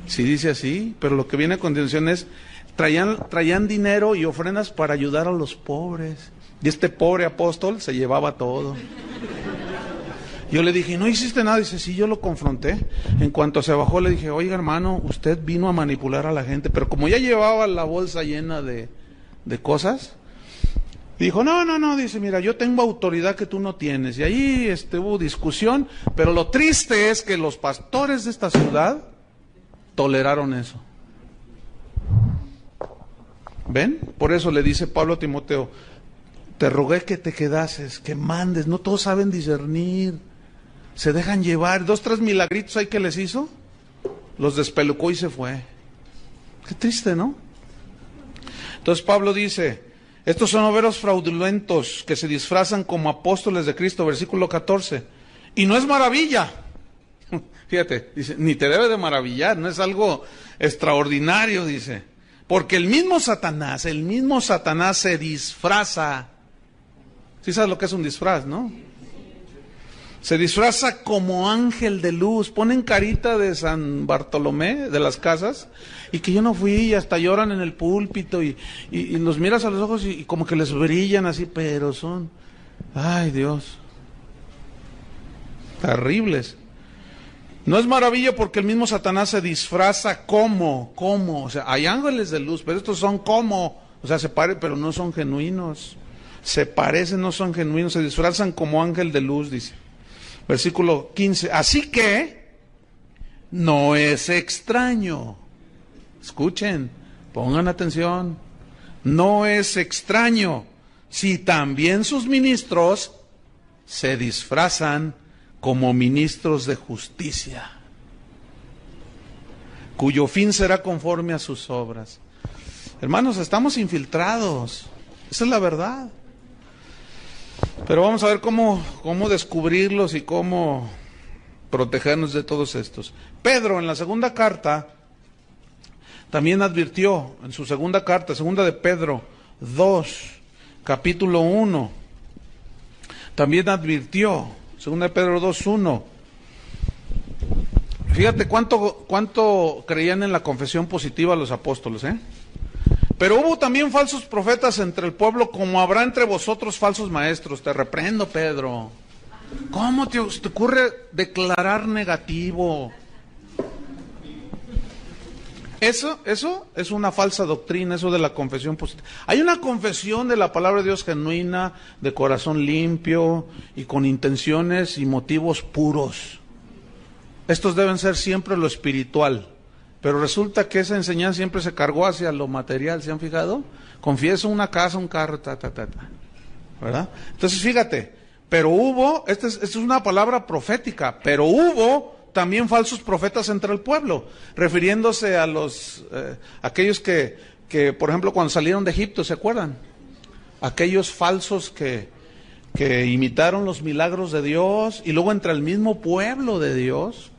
Sí dice así, pero lo que viene a continuación es, traían dinero y ofrendas para ayudar a los pobres. Y este pobre apóstol se llevaba todo. Yo le dije, ¿no hiciste nada? Dice, sí, yo lo confronté. En cuanto se bajó le dije, oiga hermano, usted vino a manipular a la gente. Pero como ya llevaba la bolsa llena de cosas, dijo, no, dice, mira, yo tengo autoridad que tú no tienes. Y ahí hubo discusión, pero lo triste es que los pastores de esta ciudad toleraron eso. ¿Ven? Por eso le dice Pablo a Timoteo, te rogué que te quedases, que mandes, no todos saben discernir, se dejan llevar. 2, 3 milagritos ahí que les hizo, los despelucó y se fue. Qué triste, ¿no? Entonces Pablo dice, estos son obreros fraudulentos que se disfrazan como apóstoles de Cristo, versículo 14. Y no es maravilla. Fíjate, dice, ni te debe de maravillar, no es algo extraordinario, dice. Porque el mismo Satanás se disfraza. ¿Sí sabes lo que es un disfraz, no? Se disfraza como ángel de luz. Ponen carita de San Bartolomé, de las casas, y que yo no fui, y hasta lloran en el púlpito, y los miras a los ojos y como que les brillan así, pero son, ay Dios, terribles. No es maravilla porque el mismo Satanás se disfraza como, o sea, hay ángeles de luz, pero estos son como, o sea, se parecen, pero no son genuinos. Se parecen, no son genuinos, se disfrazan como ángel de luz, dice. Versículo 15. Así que no es extraño. Escuchen, pongan atención. No es extraño si también sus ministros se disfrazan como ministros de justicia, cuyo fin será conforme a sus obras. Hermanos, estamos infiltrados. Esa es la verdad. Pero vamos a ver cómo descubrirlos y cómo protegernos de todos estos. Pedro en la segunda carta también advirtió, en su segunda carta, segunda de Pedro 2, capítulo 1, También advirtió, 2 Pedro 2:1. Fíjate cuánto creían en la confesión positiva los apóstoles, ¿eh? Pero hubo también falsos profetas entre el pueblo, como habrá entre vosotros falsos maestros. Te reprendo, Pedro. ¿Cómo te ocurre declarar negativo? Eso es una falsa doctrina, eso de la confesión positiva. Hay una confesión de la palabra de Dios genuina, de corazón limpio y con intenciones y motivos puros. Estos deben ser siempre lo espiritual. Pero resulta que esa enseñanza siempre se cargó hacia lo material, ¿se han fijado? Confieso una casa, un carro, ¿verdad? Entonces fíjate, pero hubo, esta es una palabra profética, pero hubo también falsos profetas entre el pueblo, refiriéndose a los aquellos que, por ejemplo, cuando salieron de Egipto, ¿se acuerdan? Aquellos falsos que imitaron los milagros de Dios, y luego entre el mismo pueblo de Dios.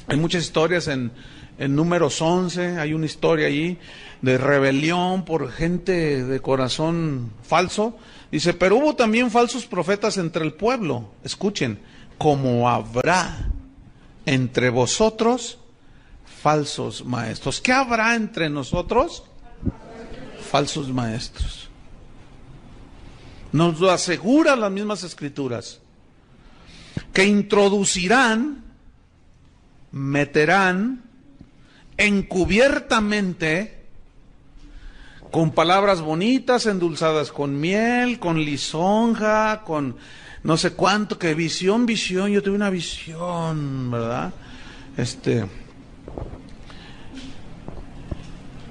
Hay muchas historias en Números 11, hay una historia allí de rebelión por gente de corazón falso. Dice, pero hubo también falsos profetas entre el pueblo. Escuchen, como habrá entre vosotros falsos maestros. ¿Qué habrá entre nosotros? Falsos maestros. Nos lo aseguran las mismas escrituras, que introducirán, meterán encubiertamente, con palabras bonitas, endulzadas con miel, con lisonja, con no sé cuánto, que visión, yo tuve una visión, ¿verdad?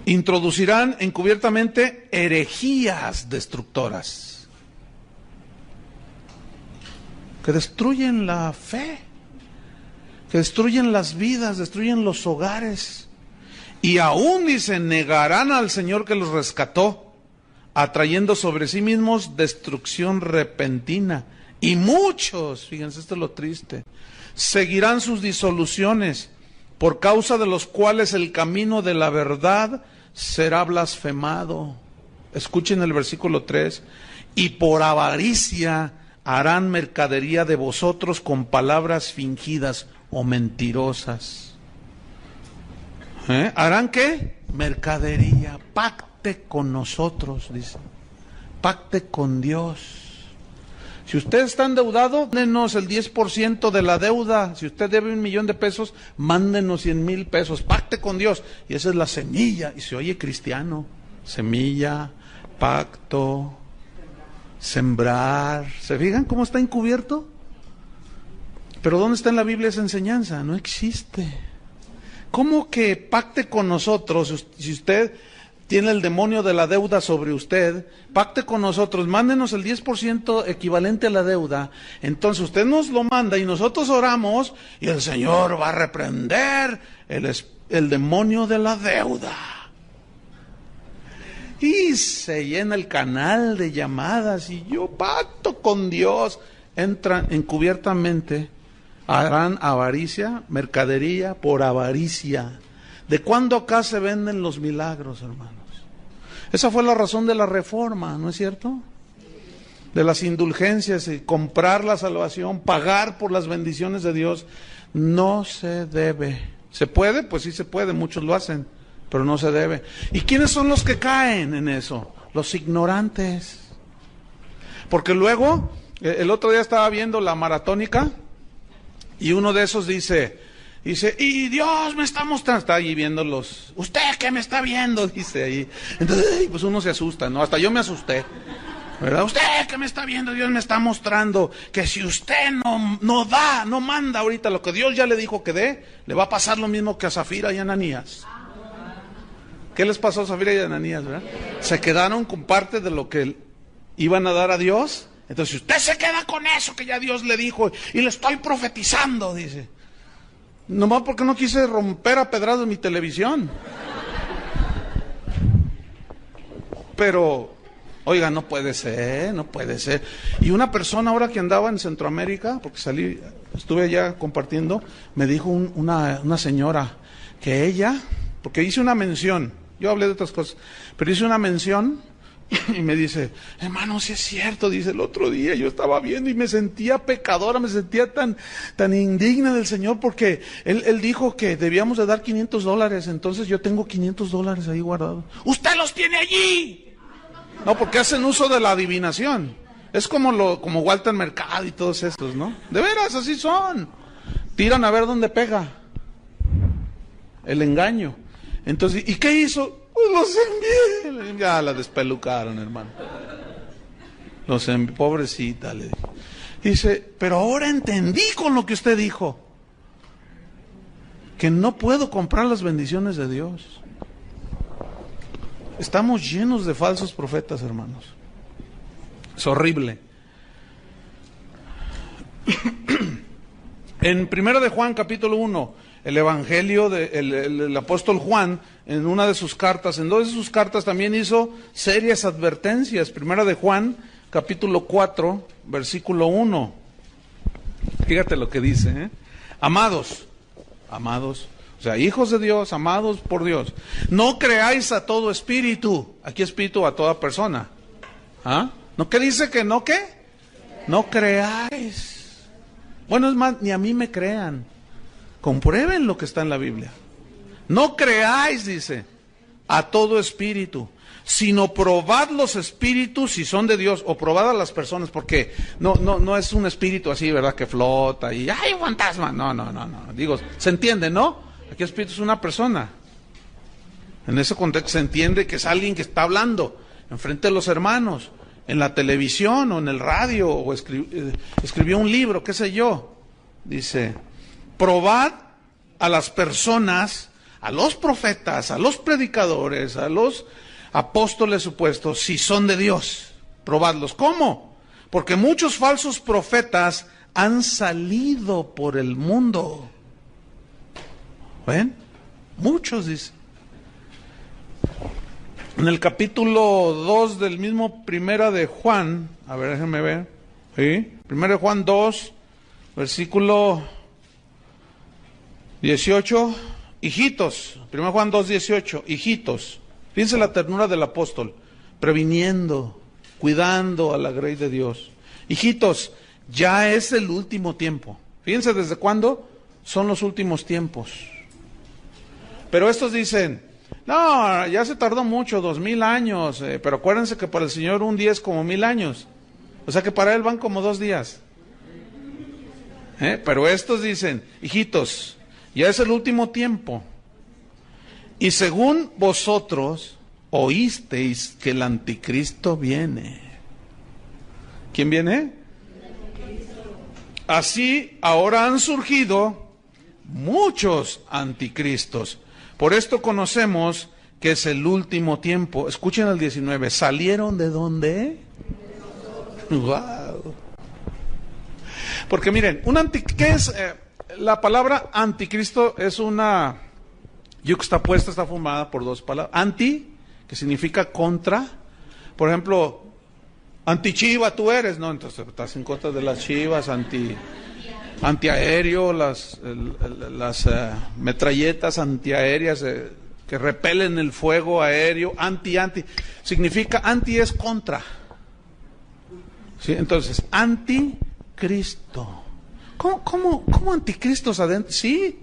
Introducirán encubiertamente herejías destructoras, que destruyen la fe, que destruyen las vidas, destruyen los hogares. Y aún, dice, negarán al Señor que los rescató, atrayendo sobre sí mismos destrucción repentina. Y muchos, fíjense, esto es lo triste, seguirán sus disoluciones, por causa de los cuales el camino de la verdad será blasfemado. Escuchen el versículo 3. Y por avaricia harán mercadería de vosotros con palabras fingidas o mentirosas. ¿Harán qué? Mercadería. Pacte con nosotros, dice. Pacte con Dios. Si usted está endeudado, mándenos el 10% de la deuda. Si usted debe $1,000,000, mándenos 100,000 pesos. Pacte con Dios. Y esa es la semilla. Y se oye cristiano. Semilla, pacto, sembrar. ¿Se fijan cómo está encubierto? Pero ¿dónde está en la Biblia esa enseñanza? No existe. ¿Cómo que pacte con nosotros? Si usted tiene el demonio de la deuda sobre usted, pacte con nosotros, mándenos el 10% equivalente a la deuda. Entonces usted nos lo manda y nosotros oramos y el Señor va a reprender el demonio de la deuda. Y se llena el canal de llamadas y yo pacto con Dios. Entran encubiertamente. Harán avaricia, mercadería por avaricia. ¿De cuándo acá se venden los milagros, hermanos? Esa fue la razón de la reforma, ¿no es cierto? De las indulgencias y comprar la salvación, pagar por las bendiciones de Dios. No se debe. ¿Se puede? Pues sí se puede, muchos lo hacen, pero no se debe. ¿Y quiénes son los que caen en eso? Los ignorantes. Porque luego, el otro día estaba viendo la maratónica, y uno de esos dice, y Dios me está mostrando, está ahí viéndolos, ¿usted qué me está viendo? Dice ahí. Entonces, pues uno se asusta, ¿no? Hasta yo me asusté, ¿verdad? ¿Usted qué me está viendo? Dios me está mostrando que si usted no manda ahorita lo que Dios ya le dijo que dé, le va a pasar lo mismo que a Zafira y Ananías. ¿Qué les pasó a Zafira y a Ananías, verdad? Se quedaron con parte de lo que iban a dar a Dios. Entonces, si usted se queda con eso que ya Dios le dijo y le estoy profetizando, dice, nomás porque no quise romper a pedradas mi televisión. Pero, oiga, no puede ser. Y una persona ahora que andaba en Centroamérica, porque estuve allá compartiendo, me dijo una señora que ella, porque hice una mención, yo hablé de otras cosas, pero hice una mención Y me dice, hermano, si es cierto, dice, el otro día yo estaba viendo y me sentía pecadora, me sentía tan indigna del Señor porque Él dijo que debíamos de dar $500, entonces yo tengo $500 ahí guardados. ¡Usted los tiene allí! No, porque hacen uso de la adivinación. Es como Walter Mercado y todos estos, ¿no? De veras, así son. Tiran a ver dónde pega. El engaño. Entonces, ¿y qué hizo? Pues los envié. Ya la despelucaron, hermano. Pobrecita, le dijo. Dice, pero ahora entendí con lo que usted dijo, que no puedo comprar las bendiciones de Dios. Estamos llenos de falsos profetas, hermanos. Es horrible. En 1 de Juan, capítulo 1, el evangelio del apóstol Juan, en una de sus cartas, en dos de sus cartas también hizo serias advertencias. 1 de Juan, capítulo 4, versículo 1. Fíjate lo que dice, Amados, o sea, hijos de Dios, amados por Dios, no creáis a todo espíritu. Aquí espíritu a toda persona. ¿Ah? ¿No qué dice que no qué? No creáis. Bueno, es más, ni a mí me crean. Comprueben lo que está en la Biblia. No creáis, dice, a todo espíritu, sino probad los espíritus si son de Dios, o probad a las personas, porque no es un espíritu así, ¿verdad? Que flota y ¡ay, un fantasma! No. Digo, ¿se entiende, no? Aquí espíritu es una persona. En ese contexto se entiende que es alguien que está hablando enfrente de los hermanos, en la televisión o en el radio, o escribió un libro, qué sé yo. Dice, probad a las personas, a los profetas, a los predicadores, a los apóstoles supuestos, si son de Dios. Probadlos. ¿Cómo? Porque muchos falsos profetas han salido por el mundo. ¿Ven? Muchos, dice. En el capítulo 2 del mismo 1 de Juan, a ver, déjenme ver, ¿sí? 1 de Juan 2, versículo 18, hijitos, 1 Juan 2, 18, hijitos, fíjense la ternura del apóstol, previniendo, cuidando a la grey de Dios. Hijitos, ya es el último tiempo. Fíjense desde cuándo son los últimos tiempos. Pero estos dicen, no, ya se tardó mucho, 2000 años, pero acuérdense que para el Señor un día es como 1000 años. O sea que para Él van como 2 días. Pero estos dicen, hijitos, ya es el último tiempo. Y según vosotros oísteis que el anticristo viene. ¿Quién viene? Así ahora han surgido muchos anticristos. Por esto conocemos que es el último tiempo. Escuchen el 19. ¿Salieron de dónde? ¡Wow! Porque miren, ¿qué es? La palabra anticristo es una yuxtapuesta, está formada por dos palabras. Anti, que significa contra. Por ejemplo, antichiva tú eres, ¿no? Entonces estás en contra de las chivas, antiaéreo, las metralletas antiaéreas que repelen el fuego aéreo, anti. Significa, anti es contra. ¿Sí? Entonces, anticristo. ¿Cómo anticristos adentro? Sí.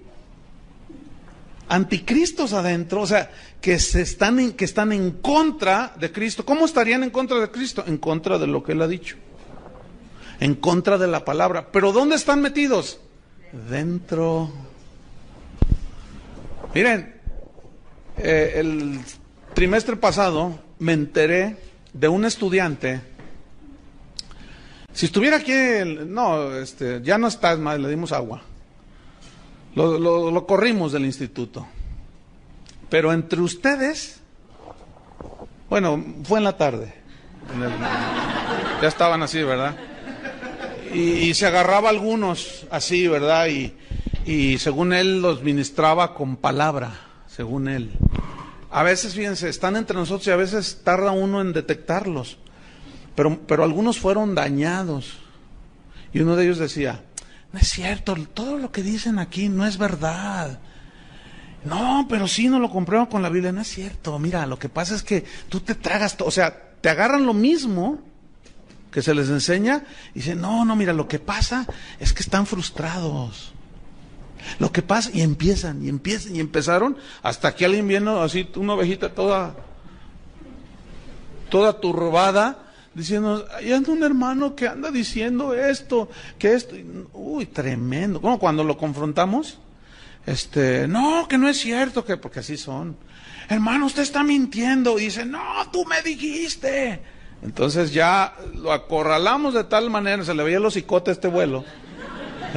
Anticristos adentro, o sea, que están en contra de Cristo. ¿Cómo estarían en contra de Cristo? En contra de lo que Él ha dicho. En contra de la palabra. ¿Pero dónde están metidos? Dentro. Miren, el trimestre pasado me enteré de un estudiante. Si estuviera aquí, ya no está, más, le dimos agua. Lo corrimos del instituto. Pero entre ustedes, bueno, fue en la tarde. Ya estaban así, ¿verdad? Y se agarraba a algunos así, ¿verdad? Y según él los ministraba con palabra, según él. A veces, fíjense, están entre nosotros y a veces tarda uno en detectarlos. Pero algunos fueron dañados. Y uno de ellos decía, no es cierto, todo lo que dicen aquí no es verdad. No, pero sí no lo compruebo con la Biblia, no es cierto. Mira, lo que pasa es que tú te tragas todo, o sea, te agarran lo mismo que se les enseña y dicen, no, mira, lo que pasa es que están frustrados. Lo que pasa, y empezaron, hasta que alguien viene así, una ovejita toda turbada, diciendo, hay un hermano que anda diciendo esto, que esto, uy, tremendo. Como cuando lo confrontamos, no, que no es cierto, que porque así son. Hermano, usted está mintiendo. Y dice, no, tú me dijiste. Entonces ya lo acorralamos de tal manera, se le veía el hocicote a este vuelo.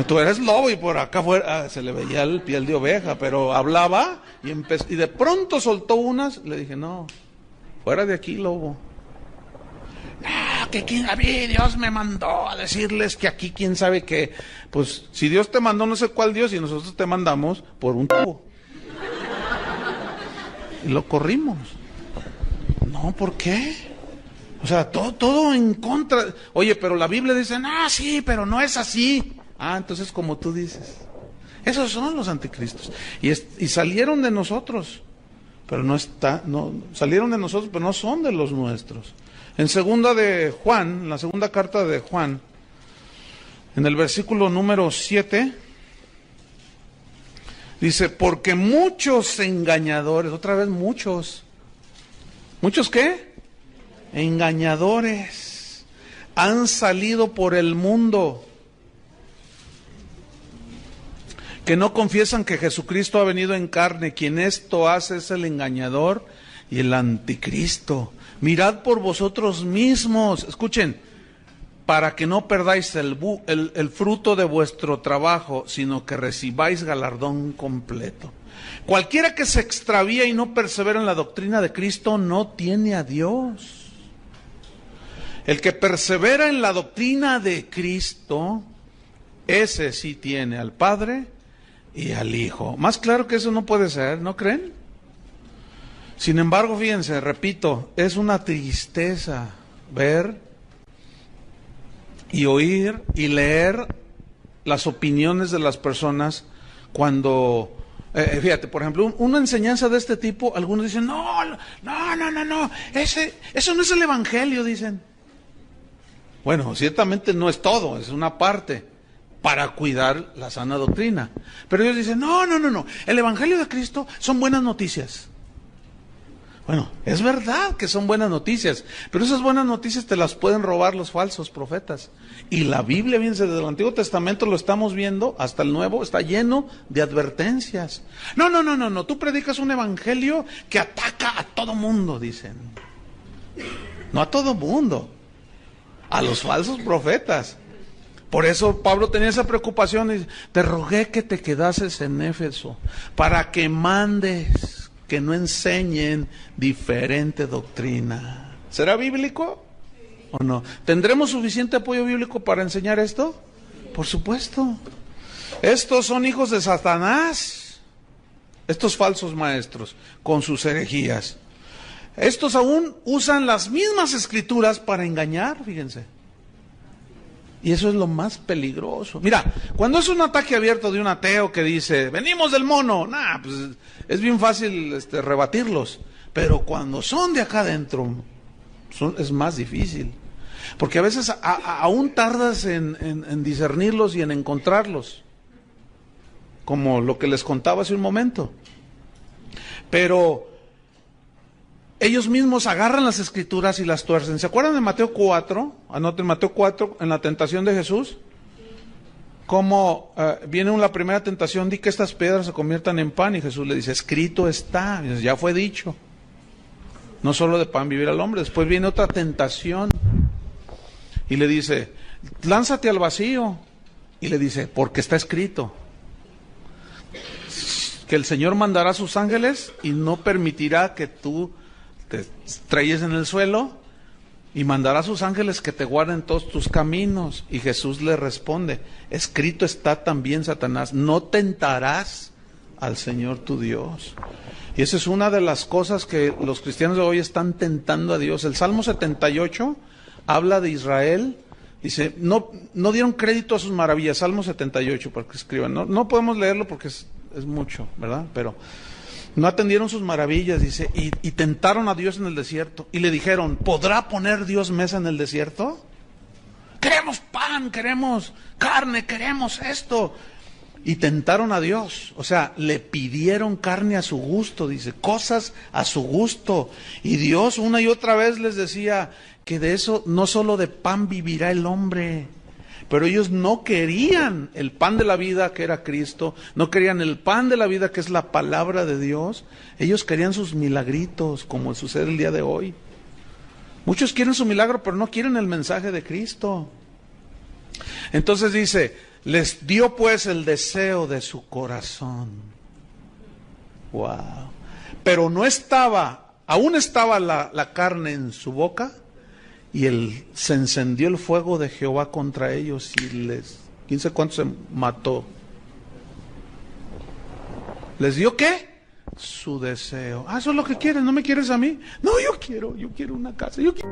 Tú eres lobo y por acá afuera se le veía el piel de oveja, pero hablaba y de pronto soltó unas. Le dije, no, fuera de aquí, lobo. No, que a mí Dios me mandó a decirles que aquí quién sabe qué. Pues si Dios te mandó no sé cuál Dios y nosotros te mandamos por un tubo. Y lo corrimos. No, ¿por qué? O sea, todo en contra. Oye, pero la Biblia dice, no, sí, pero no es así. Ah, entonces como tú dices. Esos son los anticristos. Y salieron de nosotros, pero salieron de nosotros, pero no son de los nuestros. En la segunda carta de Juan, en el versículo número 7, dice, porque muchos engañadores, otra vez muchos. ¿Muchos qué? Engañadores han salido por el mundo, que no confiesan que Jesucristo ha venido en carne. Quien esto hace es el engañador y el anticristo. Mirad por vosotros mismos, escuchen, para que no perdáis el fruto de vuestro trabajo, sino que recibáis galardón completo. Cualquiera que se extravía y no persevera en la doctrina de Cristo no tiene a Dios. El que persevera en la doctrina de Cristo, ese sí tiene al Padre y al Hijo. Más claro que eso no puede ser, ¿no creen? Sin embargo, fíjense, repito, es una tristeza ver y oír y leer las opiniones de las personas cuando, fíjate, por ejemplo, una enseñanza de este tipo, algunos dicen, no, eso no es el Evangelio, dicen. Bueno, ciertamente no es todo, es una parte para cuidar la sana doctrina. Pero ellos dicen, no, el Evangelio de Cristo son buenas noticias. Bueno, es verdad que son buenas noticias, pero esas buenas noticias te las pueden robar los falsos profetas. Y la Biblia, fíjense, desde el Antiguo Testamento lo estamos viendo, hasta el Nuevo, está lleno de advertencias. No, tú predicas un evangelio que ataca a todo mundo, dicen. No a todo mundo, a los falsos profetas. Por eso Pablo tenía esa preocupación y dice, te rogué que te quedases en Éfeso, para que mandes que no enseñen diferente doctrina. ¿Será bíblico o no? ¿Tendremos suficiente apoyo bíblico para enseñar esto? Por supuesto. Estos son hijos de Satanás, estos falsos maestros, con sus herejías. Estos aún usan las mismas escrituras para engañar, fíjense. Y eso es lo más peligroso. Mira, cuando es un ataque abierto de un ateo que dice, venimos del mono, pues es bien fácil rebatirlos. Pero cuando son de acá adentro, es más difícil. Porque a veces aún tardas en discernirlos y en encontrarlos. Como lo que les contaba hace un momento. Pero ellos mismos agarran las escrituras y las tuercen. ¿Se acuerdan de Mateo 4? Anoten Mateo 4, en la tentación de Jesús. Cómo viene la primera tentación, di que estas piedras se conviertan en pan. Y Jesús le dice, escrito está, ya fue dicho. No solo de pan vivir al hombre. Después viene otra tentación. Y le dice, lánzate al vacío. Y le dice, porque está escrito. Que el Señor mandará a sus ángeles y no permitirá que tú te estrelles en el suelo, y mandará a sus ángeles que te guarden todos tus caminos. Y Jesús le responde, escrito está también, Satanás, no tentarás al Señor tu Dios. Y esa es una de las cosas que los cristianos de hoy están tentando a Dios. El Salmo 78 habla de Israel, dice, no dieron crédito a sus maravillas. Salmo 78, para que escriban, no podemos leerlo porque es mucho, ¿verdad? Pero No atendieron sus maravillas, dice, y tentaron a Dios en el desierto. Y le dijeron, ¿podrá poner Dios mesa en el desierto? Queremos pan, queremos carne, queremos esto. Y tentaron a Dios, o sea, le pidieron carne a su gusto, dice, cosas a su gusto. Y Dios una y otra vez les decía que de eso, no solo de pan vivirá el hombre. Pero ellos no querían el pan de la vida, que era Cristo, no querían el pan de la vida, que es la palabra de Dios. Ellos querían sus milagritos, como sucede el día de hoy. Muchos quieren su milagro, pero no quieren el mensaje de Cristo. Entonces dice, les dio pues el deseo de su corazón. Wow. Pero no estaba, aún estaba la carne en su boca, y se encendió el fuego de Jehová contra ellos, y quién sabe cuántos se mató. ¿Les dio qué? Su deseo. Eso es lo que quieres, ¿no me quieres a mí? No, yo quiero una casa, yo quiero.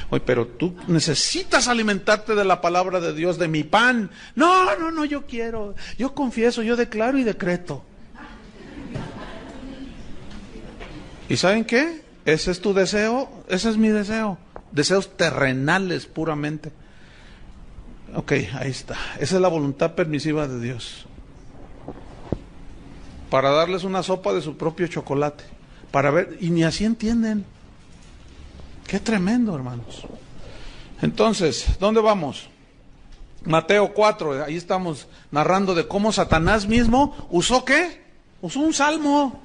Oye, pero tú necesitas alimentarte de la palabra de Dios, de mi pan. No, yo quiero, yo confieso, yo declaro y decreto. ¿Y saben qué? Ese es tu deseo, ese es mi deseo. Deseos terrenales puramente. Ok, ahí está. Esa es la voluntad permisiva de Dios. Para darles una sopa de su propio chocolate. Para ver, y ni así entienden. Qué tremendo, hermanos. Entonces, ¿dónde vamos? Mateo 4, ahí estamos narrando de cómo Satanás mismo usó ¿qué? Usó un salmo.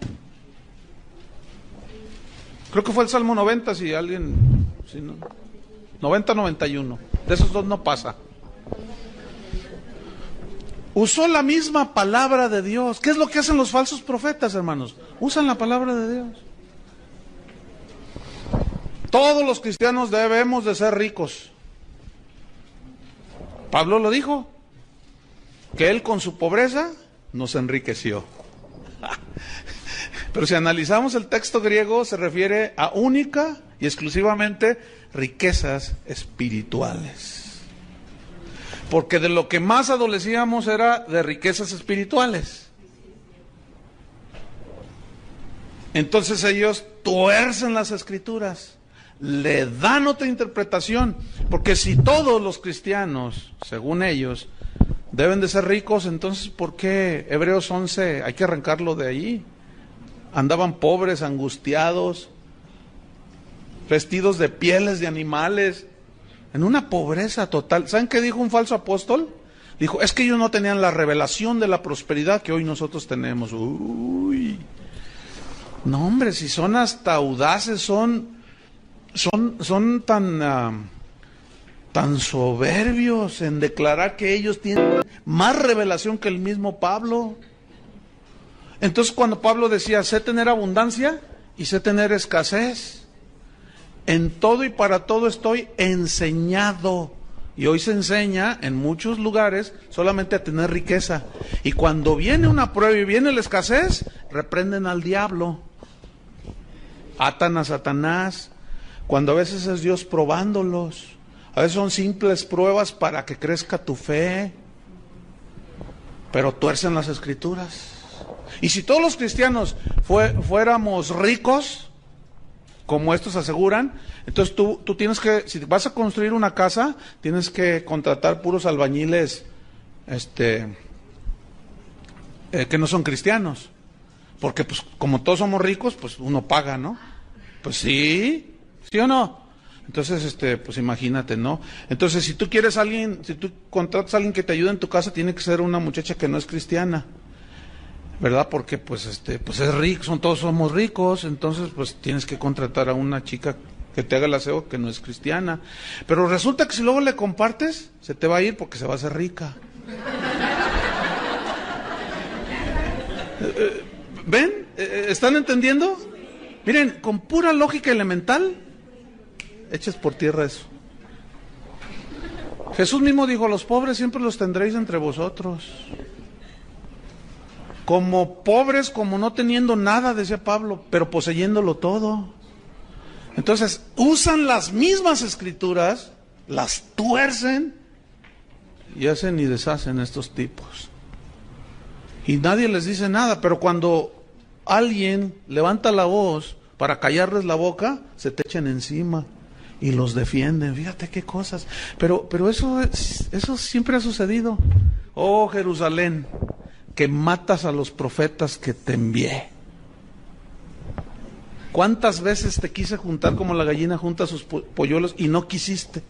Creo que fue el Salmo 90, si alguien... Si no, 90-91. De esos dos no pasa. Usó la misma palabra de Dios. ¿Qué es lo que hacen los falsos profetas, hermanos? Usan la palabra de Dios. Todos los cristianos debemos de ser ricos. Pablo lo dijo, que él con su pobreza nos enriqueció. Pero si analizamos el texto griego, se refiere a única y exclusivamente riquezas espirituales. Porque de lo que más adolecíamos era de riquezas espirituales. Entonces ellos tuercen las escrituras, le dan otra interpretación, porque si todos los cristianos, según ellos, deben de ser ricos, entonces ¿por qué Hebreos 11 hay que arrancarlo de ahí? Andaban pobres, angustiados, vestidos de pieles de animales, en una pobreza total. ¿Saben qué dijo un falso apóstol? Dijo, es que ellos no tenían la revelación de la prosperidad que hoy nosotros tenemos. Uy, no hombre, si son hasta audaces, son tan soberbios en declarar que ellos tienen más revelación que el mismo Pablo. Entonces cuando Pablo decía, sé tener abundancia y sé tener escasez, en todo y para todo estoy enseñado. Y hoy se enseña en muchos lugares solamente a tener riqueza. Y cuando viene una prueba y viene la escasez, reprenden al diablo, atan a Satanás, cuando a veces es Dios probándolos. A veces son simples pruebas para que crezca tu fe, pero tuercen las escrituras. Y si todos los cristianos fuéramos ricos, como estos aseguran, entonces tú tienes que, si vas a construir una casa, tienes que contratar puros albañiles que no son cristianos. Porque pues como todos somos ricos, pues uno paga, ¿no? Pues sí, ¿sí o no? Entonces, pues imagínate, ¿no? Entonces, si tú quieres a alguien, si tú contratas a alguien que te ayude en tu casa, tiene que ser una muchacha que no es cristiana, ¿verdad? Porque, pues, pues es rico, todos somos ricos, entonces, pues tienes que contratar a una chica que te haga el aseo que no es cristiana. Pero resulta que si luego le compartes, se te va a ir porque se va a hacer rica. ¿Ven? ¿Están entendiendo? Miren, con pura lógica elemental, eches por tierra eso. Jesús mismo dijo, los pobres siempre los tendréis entre vosotros. Como pobres, como no teniendo nada, decía Pablo, pero poseyéndolo todo. Entonces, usan las mismas escrituras, las tuercen y hacen y deshacen estos tipos. Y nadie les dice nada, pero cuando alguien levanta la voz para callarles la boca, se te echan encima y los defienden. Fíjate qué cosas. Pero eso siempre ha sucedido. Oh, Jerusalén, que matas a los profetas que te envié. ¿Cuántas veces te quise juntar como la gallina junta sus polluelos y no quisiste?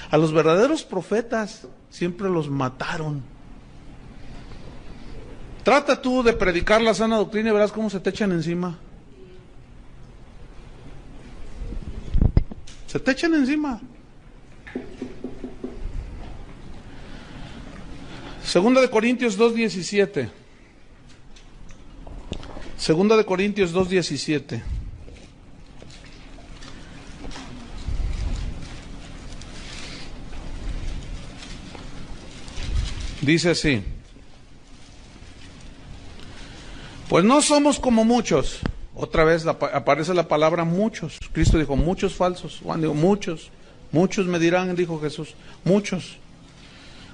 A los verdaderos profetas siempre los mataron. Trata tú de predicar la sana doctrina y verás cómo se te echan encima. Se te echan encima. Segunda de Corintios 2:17. Segunda de Corintios 2:17. Dice así: pues no somos como muchos. Otra vez aparece la palabra muchos. Cristo dijo muchos falsos. Juan dijo muchos. Muchos me dirán, dijo Jesús. Muchos.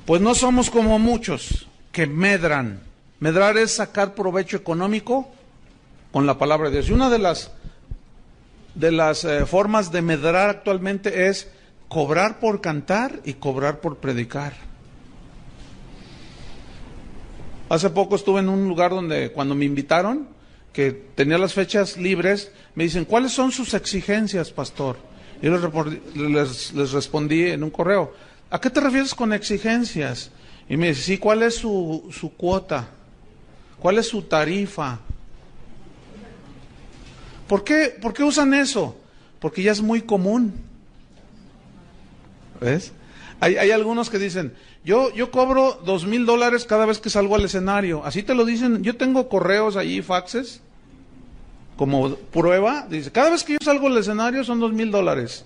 Pues no somos como muchos que medran. Medrar es sacar provecho económico con la palabra de Dios. Y una de las formas de medrar actualmente es cobrar por cantar y cobrar por predicar. Hace poco estuve en un lugar donde cuando me invitaron, que tenía las fechas libres, me dicen, ¿cuáles son sus exigencias, pastor? Y yo les respondí en un correo, ¿a qué te refieres con exigencias? Y me dice, sí, ¿cuál es su cuota? ¿Cuál es su tarifa? ¿Por qué usan eso? Porque ya es muy común. ¿Ves? Hay algunos que dicen, yo cobro $2,000 cada vez que salgo al escenario. Así te lo dicen. Yo tengo correos allí, faxes, como prueba. Dice, cada vez que yo salgo al escenario son $2,000.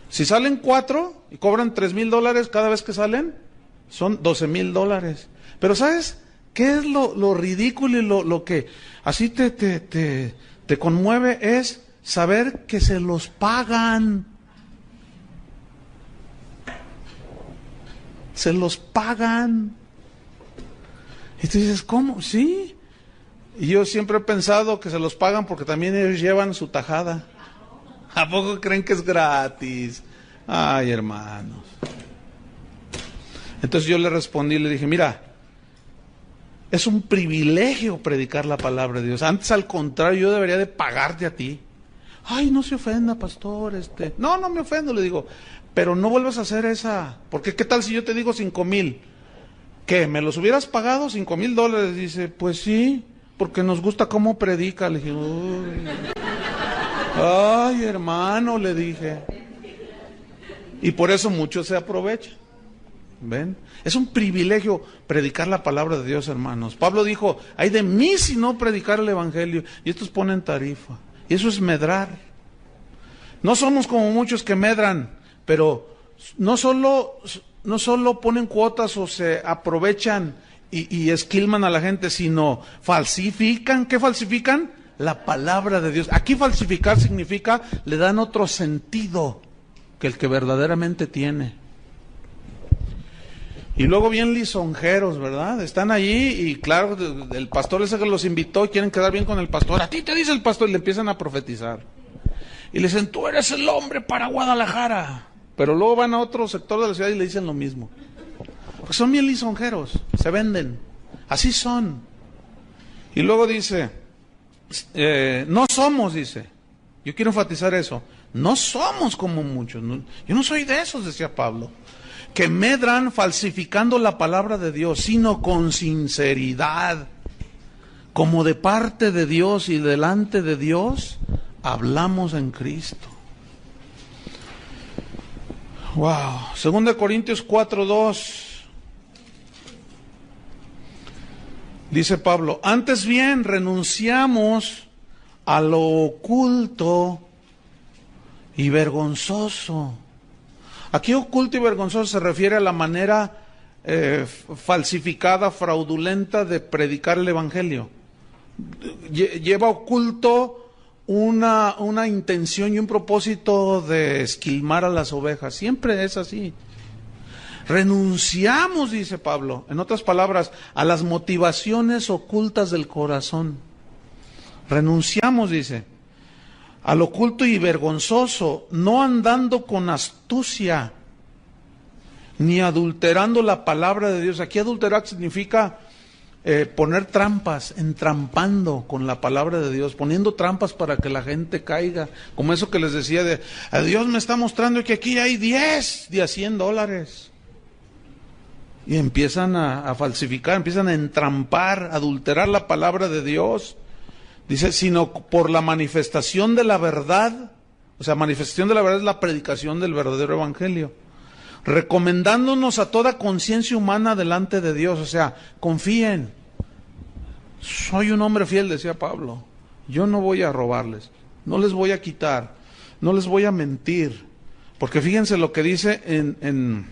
Si salen 4 y cobran $3,000 cada vez que salen, son $12,000. Pero ¿sabes qué es lo ridículo y lo que así te conmueve? Es saber que se los pagan. Se los pagan. Y tú dices, ¿cómo? Sí. Y yo siempre he pensado que se los pagan porque también ellos llevan su tajada. ¿A poco creen que es gratis? Ay, hermanos. Entonces yo le respondí, le dije, mira, es un privilegio predicar la palabra de Dios. Antes, al contrario, yo debería de pagarte a ti. Ay, no se ofenda, pastor. No me ofendo, le digo. Pero no vuelvas a hacer esa. Porque ¿qué tal si yo te digo 5,000? ¿Qué? ¿Me los hubieras pagado $5,000? Dice, pues sí, porque nos gusta cómo predica. Le dije, uy. Ay, hermano, le dije. Y por eso muchos se aprovechan. ¿Ven? Es un privilegio predicar la palabra de Dios, hermanos. Pablo dijo, ay de mí si no predicar el evangelio. Y estos ponen tarifa. Y eso es medrar. No somos como muchos que medran, pero no solo ponen cuotas o se aprovechan y esquilman a la gente, sino falsifican. ¿Qué falsifican? La palabra de Dios. Aquí falsificar significa, le dan otro sentido que el que verdaderamente tiene. Y luego bien lisonjeros, ¿verdad? Están allí y claro, el pastor ese que los invitó, quieren quedar bien con el pastor. A ti te dice el pastor, y le empiezan a profetizar. Y le dicen, tú eres el hombre para Guadalajara. Pero luego van a otro sector de la ciudad y le dicen lo mismo. Porque son bien lisonjeros, se venden. Así son. Y luego dice, no somos, dice. Yo quiero enfatizar eso. No somos como muchos. Yo no soy de esos, decía Pablo, que medran falsificando la palabra de Dios, sino con sinceridad, como de parte de Dios y delante de Dios, hablamos en Cristo. Wow. 2 Corintios 4:2. Dice Pablo, antes bien renunciamos a lo oculto y vergonzoso. Aquí oculto y vergonzoso se refiere a la manera falsificada, fraudulenta de predicar el Evangelio. Lleva oculto una intención y un propósito de esquilmar a las ovejas. Siempre es así. Renunciamos, dice Pablo, en otras palabras, a las motivaciones ocultas del corazón. Renunciamos, dice, al oculto y vergonzoso, no andando con astucia, ni adulterando la palabra de Dios. Aquí adulterar significa poner trampas, entrampando con la palabra de Dios, poniendo trampas para que la gente caiga. Como eso que les decía de, Dios me está mostrando que aquí hay 10 de a $100. Y empiezan a falsificar, empiezan a entrampar, a adulterar la palabra de Dios. Dice, sino por la manifestación de la verdad. O sea, manifestación de la verdad es la predicación del verdadero evangelio. Recomendándonos a toda conciencia humana delante de Dios. O sea, confíen. Soy un hombre fiel, decía Pablo. Yo no voy a robarles, no les voy a quitar, no les voy a mentir. Porque fíjense lo que dice en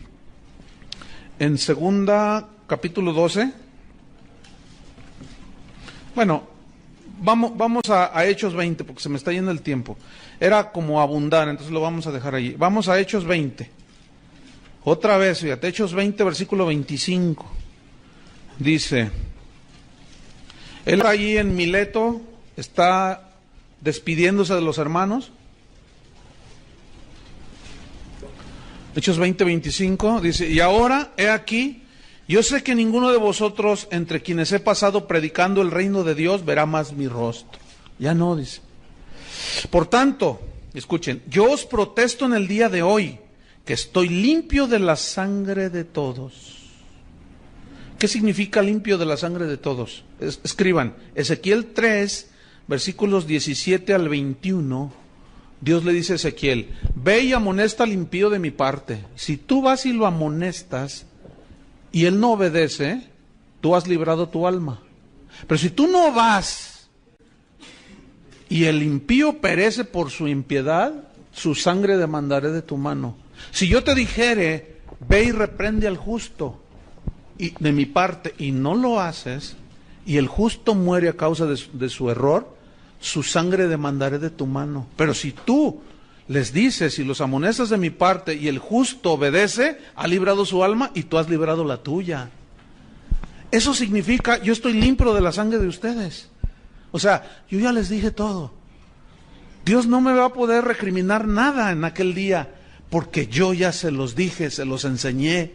2 capítulo 12. Bueno, vamos a Hechos 20, porque se me está yendo el tiempo. Era como abundar, entonces lo vamos a dejar allí. Vamos a Hechos 20. Otra vez, fíjate, Hechos 20, versículo 25. Dice, él allí en Mileto está despidiéndose de los hermanos. Hechos 20, 25, dice, y ahora, he aquí, yo sé que ninguno de vosotros, entre quienes he pasado predicando el reino de Dios, verá más mi rostro. Ya no, dice. Por tanto, escuchen, yo os protesto en el día de hoy, que estoy limpio de la sangre de todos. ¿Qué significa limpio de la sangre de todos? Escriban, Ezequiel 3, versículos 17 al 21, Dios le dice a Ezequiel, ve y amonesta al impío de mi parte. Si tú vas y lo amonestas y él no obedece, tú has librado tu alma. Pero si tú no vas y el impío perece por su impiedad, su sangre demandaré de tu mano. Si yo te dijere, ve y reprende al justo y de mi parte, y no lo haces, y el justo muere a causa de su error, su sangre demandaré de tu mano. Pero si tú les dices y los amonestas de mi parte y el justo obedece, ha librado su alma y tú has librado la tuya. Eso significa, yo estoy limpio de la sangre de ustedes. O sea, yo ya les dije todo. Dios no me va a poder recriminar nada en aquel día, porque yo ya se los dije, se los enseñé.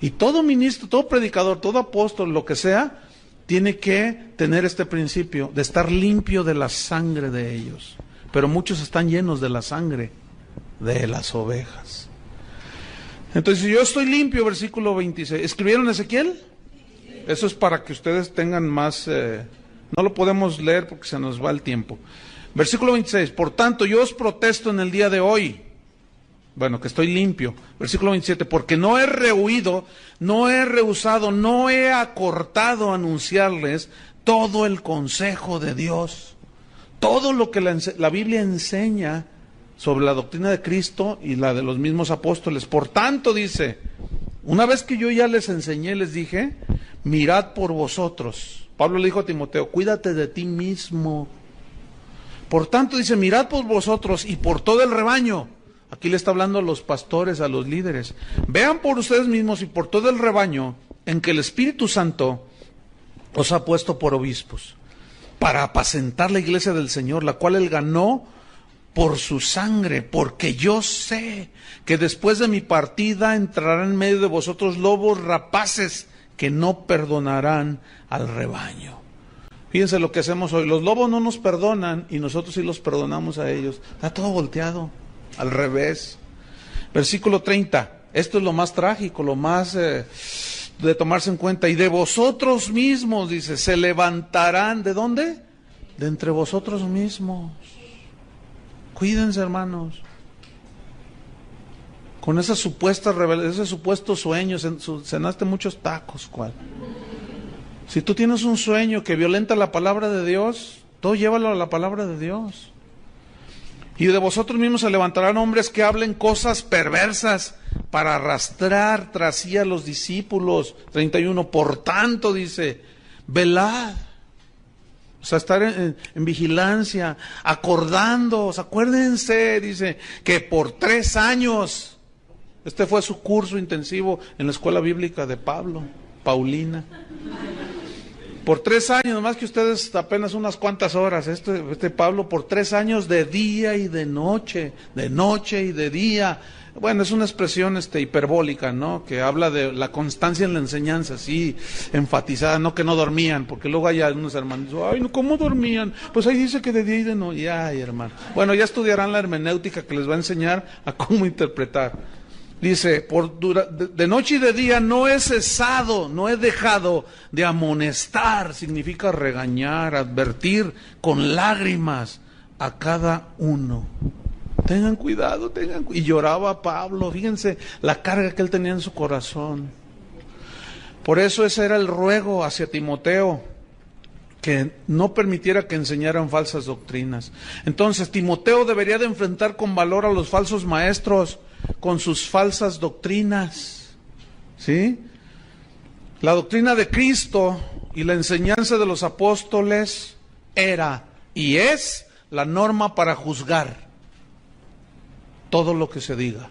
Y todo ministro, todo predicador, todo apóstol, lo que sea, tiene que tener este principio de estar limpio de la sangre de ellos. Pero muchos están llenos de la sangre de las ovejas. Entonces, si yo estoy limpio, versículo 26. ¿Escribieron Ezequiel? Eso es para que ustedes tengan más... no lo podemos leer porque se nos va el tiempo. Versículo 26. Por tanto, yo os protesto en el día de hoy. Bueno, que estoy limpio. Versículo 27, porque no he rehuido, no he rehusado, no he acortado anunciarles todo el consejo de Dios. Todo lo que la Biblia enseña sobre la doctrina de Cristo y la de los mismos apóstoles. Por tanto, dice, una vez que yo ya les enseñé, les dije, mirad por vosotros. Pablo le dijo a Timoteo, cuídate de ti mismo. Por tanto, dice, mirad por vosotros y por todo el rebaño. Aquí le está hablando a los pastores, a los líderes. Vean por ustedes mismos y por todo el rebaño en que el Espíritu Santo os ha puesto por obispos, para apacentar la iglesia del Señor, la cual Él ganó por su sangre, porque yo sé que después de mi partida entrarán en medio de vosotros lobos rapaces que no perdonarán al rebaño. Fíjense lo que hacemos hoy. Los lobos no nos perdonan y nosotros sí los perdonamos a ellos. Está todo volteado, al revés. Versículo 30. Esto es lo más trágico, lo más de tomarse en cuenta. Y de vosotros mismos, dice, se levantarán. ¿De dónde? De entre vosotros mismos. Cuídense, hermanos. Con esas supuestas ese supuesto sueño, cenaste muchos tacos, ¿cuál? Si tú tienes un sueño que violenta la palabra de Dios, todo llévalo a la palabra de Dios. Y de vosotros mismos se levantarán hombres que hablen cosas perversas para arrastrar tras sí a los discípulos. 31. Por tanto, dice, velad. O sea, estar en vigilancia, acordándoos, acuérdense, dice, que por 3 años, este fue su curso intensivo en la escuela bíblica de Pablo, Paulina. Por 3 años, nomás que ustedes apenas unas cuantas horas, este Pablo por 3 años de día y de noche y de día. Bueno, es una expresión hiperbólica, ¿no? Que habla de la constancia en la enseñanza, así, enfatizada, no que no dormían, porque luego hay algunos hermanos, ay, ¿cómo dormían? Pues ahí dice que de día y de noche, ay, hermano. Bueno, ya estudiarán la hermenéutica que les va a enseñar a cómo interpretar. Dice, de noche y de día no he cesado, no he dejado de amonestar, significa regañar, advertir con lágrimas a cada uno. Tengan cuidado, y lloraba Pablo, fíjense la carga que él tenía en su corazón. Por eso ese era el ruego hacia Timoteo, que no permitiera que enseñaran falsas doctrinas. Entonces Timoteo debería de enfrentar con valor a los falsos maestros, con sus falsas doctrinas, ¿sí? La doctrina de Cristo y la enseñanza de los apóstoles era y es la norma para juzgar todo lo que se diga.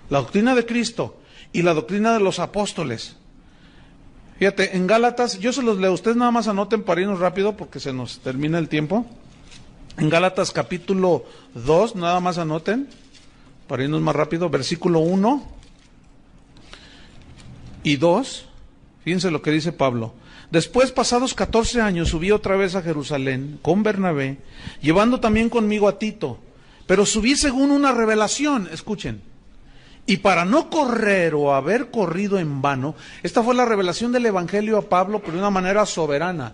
La doctrina de Cristo y la doctrina de los apóstoles. Fíjate, en Gálatas, yo se los leo, ustedes nada más anoten para irnos rápido porque se nos termina el tiempo. En Gálatas capítulo 2, nada más anoten, para irnos más rápido, versículo 1 y 2, fíjense lo que dice Pablo. Después, pasados 14 años, subí otra vez a Jerusalén con Bernabé, llevando también conmigo a Tito, pero subí según una revelación, escuchen, y para no correr o haber corrido en vano, esta fue la revelación del Evangelio a Pablo, pero de una manera soberana.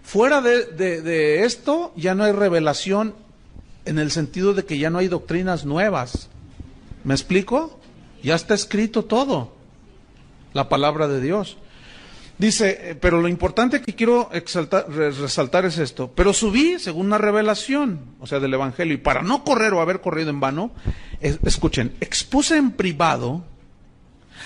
Fuera de esto, ya no hay revelación en el sentido de que ya no hay doctrinas nuevas. ¿Me explico? Ya está escrito todo, la palabra de Dios. Dice, pero lo importante que quiero resaltar es esto. Pero subí según una revelación, o sea, del Evangelio, y para no correr o haber corrido en vano, escuchen, expuse en privado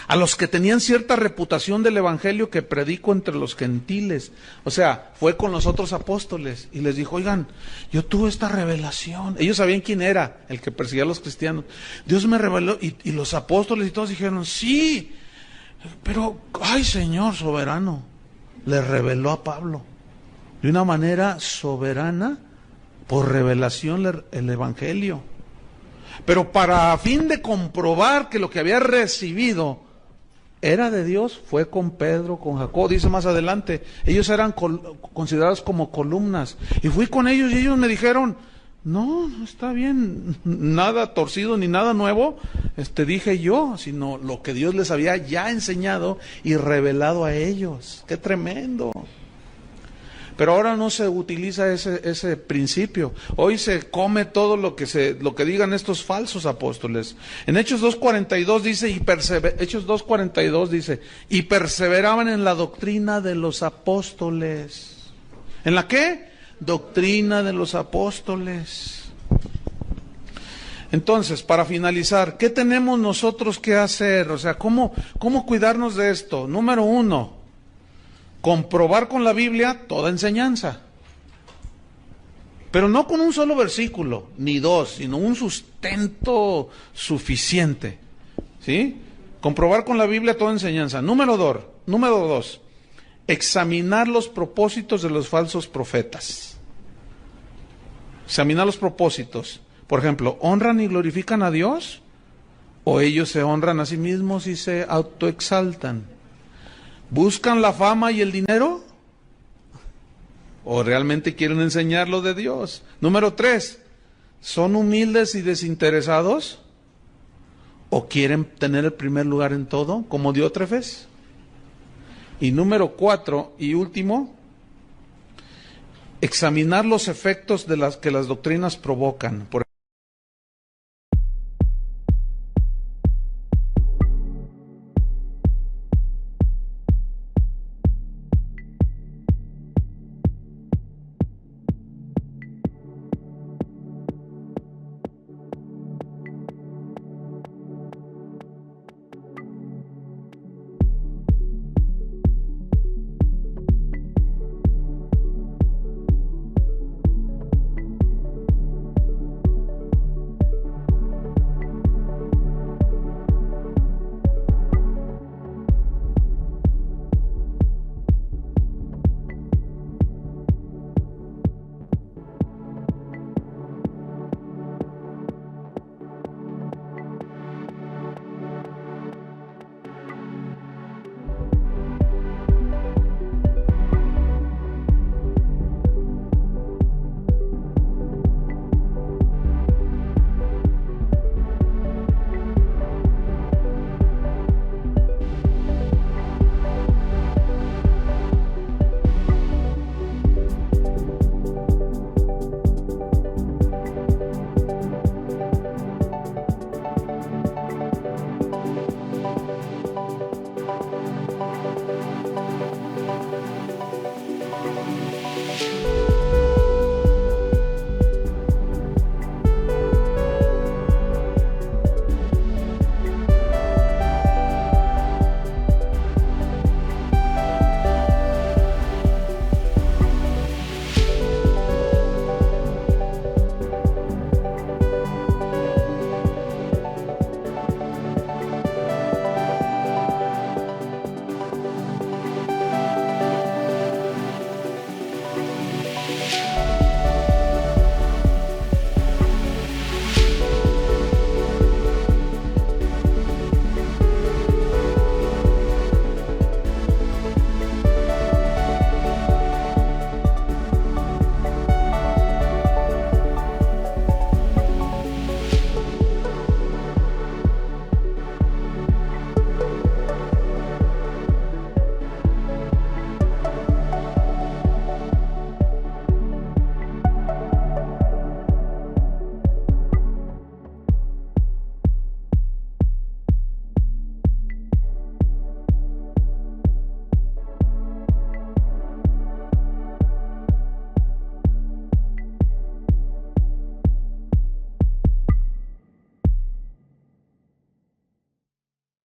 a los que tenían cierta reputación del Evangelio que predico entre los gentiles. O sea, fue con los otros apóstoles y les dijo, oigan, yo tuve esta revelación. Ellos sabían quién era el que perseguía a los cristianos. Dios me reveló y los apóstoles y todos dijeron, sí, pero, ay, Señor soberano, le reveló a Pablo de una manera soberana, por revelación, el Evangelio. Pero para a fin de comprobar que lo que había recibido era de Dios, fue con Pedro, con Jacob, dice más adelante, ellos eran considerados como columnas, y fui con ellos y ellos me dijeron, no está bien, nada torcido ni nada nuevo, dije yo, sino lo que Dios les había ya enseñado y revelado a ellos. ¡Qué tremendo! Pero ahora no se utiliza ese principio. Hoy se come todo lo que digan estos falsos apóstoles. En Hechos 2:42 dice, Hechos 2:42 dice, y perseveraban en la doctrina de los apóstoles. ¿En la qué? Doctrina de los apóstoles. Entonces, para finalizar, ¿qué tenemos nosotros que hacer? O sea, ¿cómo cuidarnos de esto? Número 1, comprobar con la Biblia toda enseñanza. Pero no con un solo versículo, ni 2, sino un sustento suficiente. ¿Sí? Comprobar con la Biblia toda enseñanza. Número 2, examinar los propósitos de los falsos profetas. Examinar los propósitos. Por ejemplo, ¿honran y glorifican a Dios? ¿O ellos se honran a sí mismos y se autoexaltan? ¿Buscan la fama y el dinero? ¿O realmente quieren enseñar lo de Dios? Número 3, ¿son humildes y desinteresados? ¿O quieren tener el primer lugar en todo, como Diótrefes? Y número 4 y último, examinar los efectos de las que las doctrinas provocan.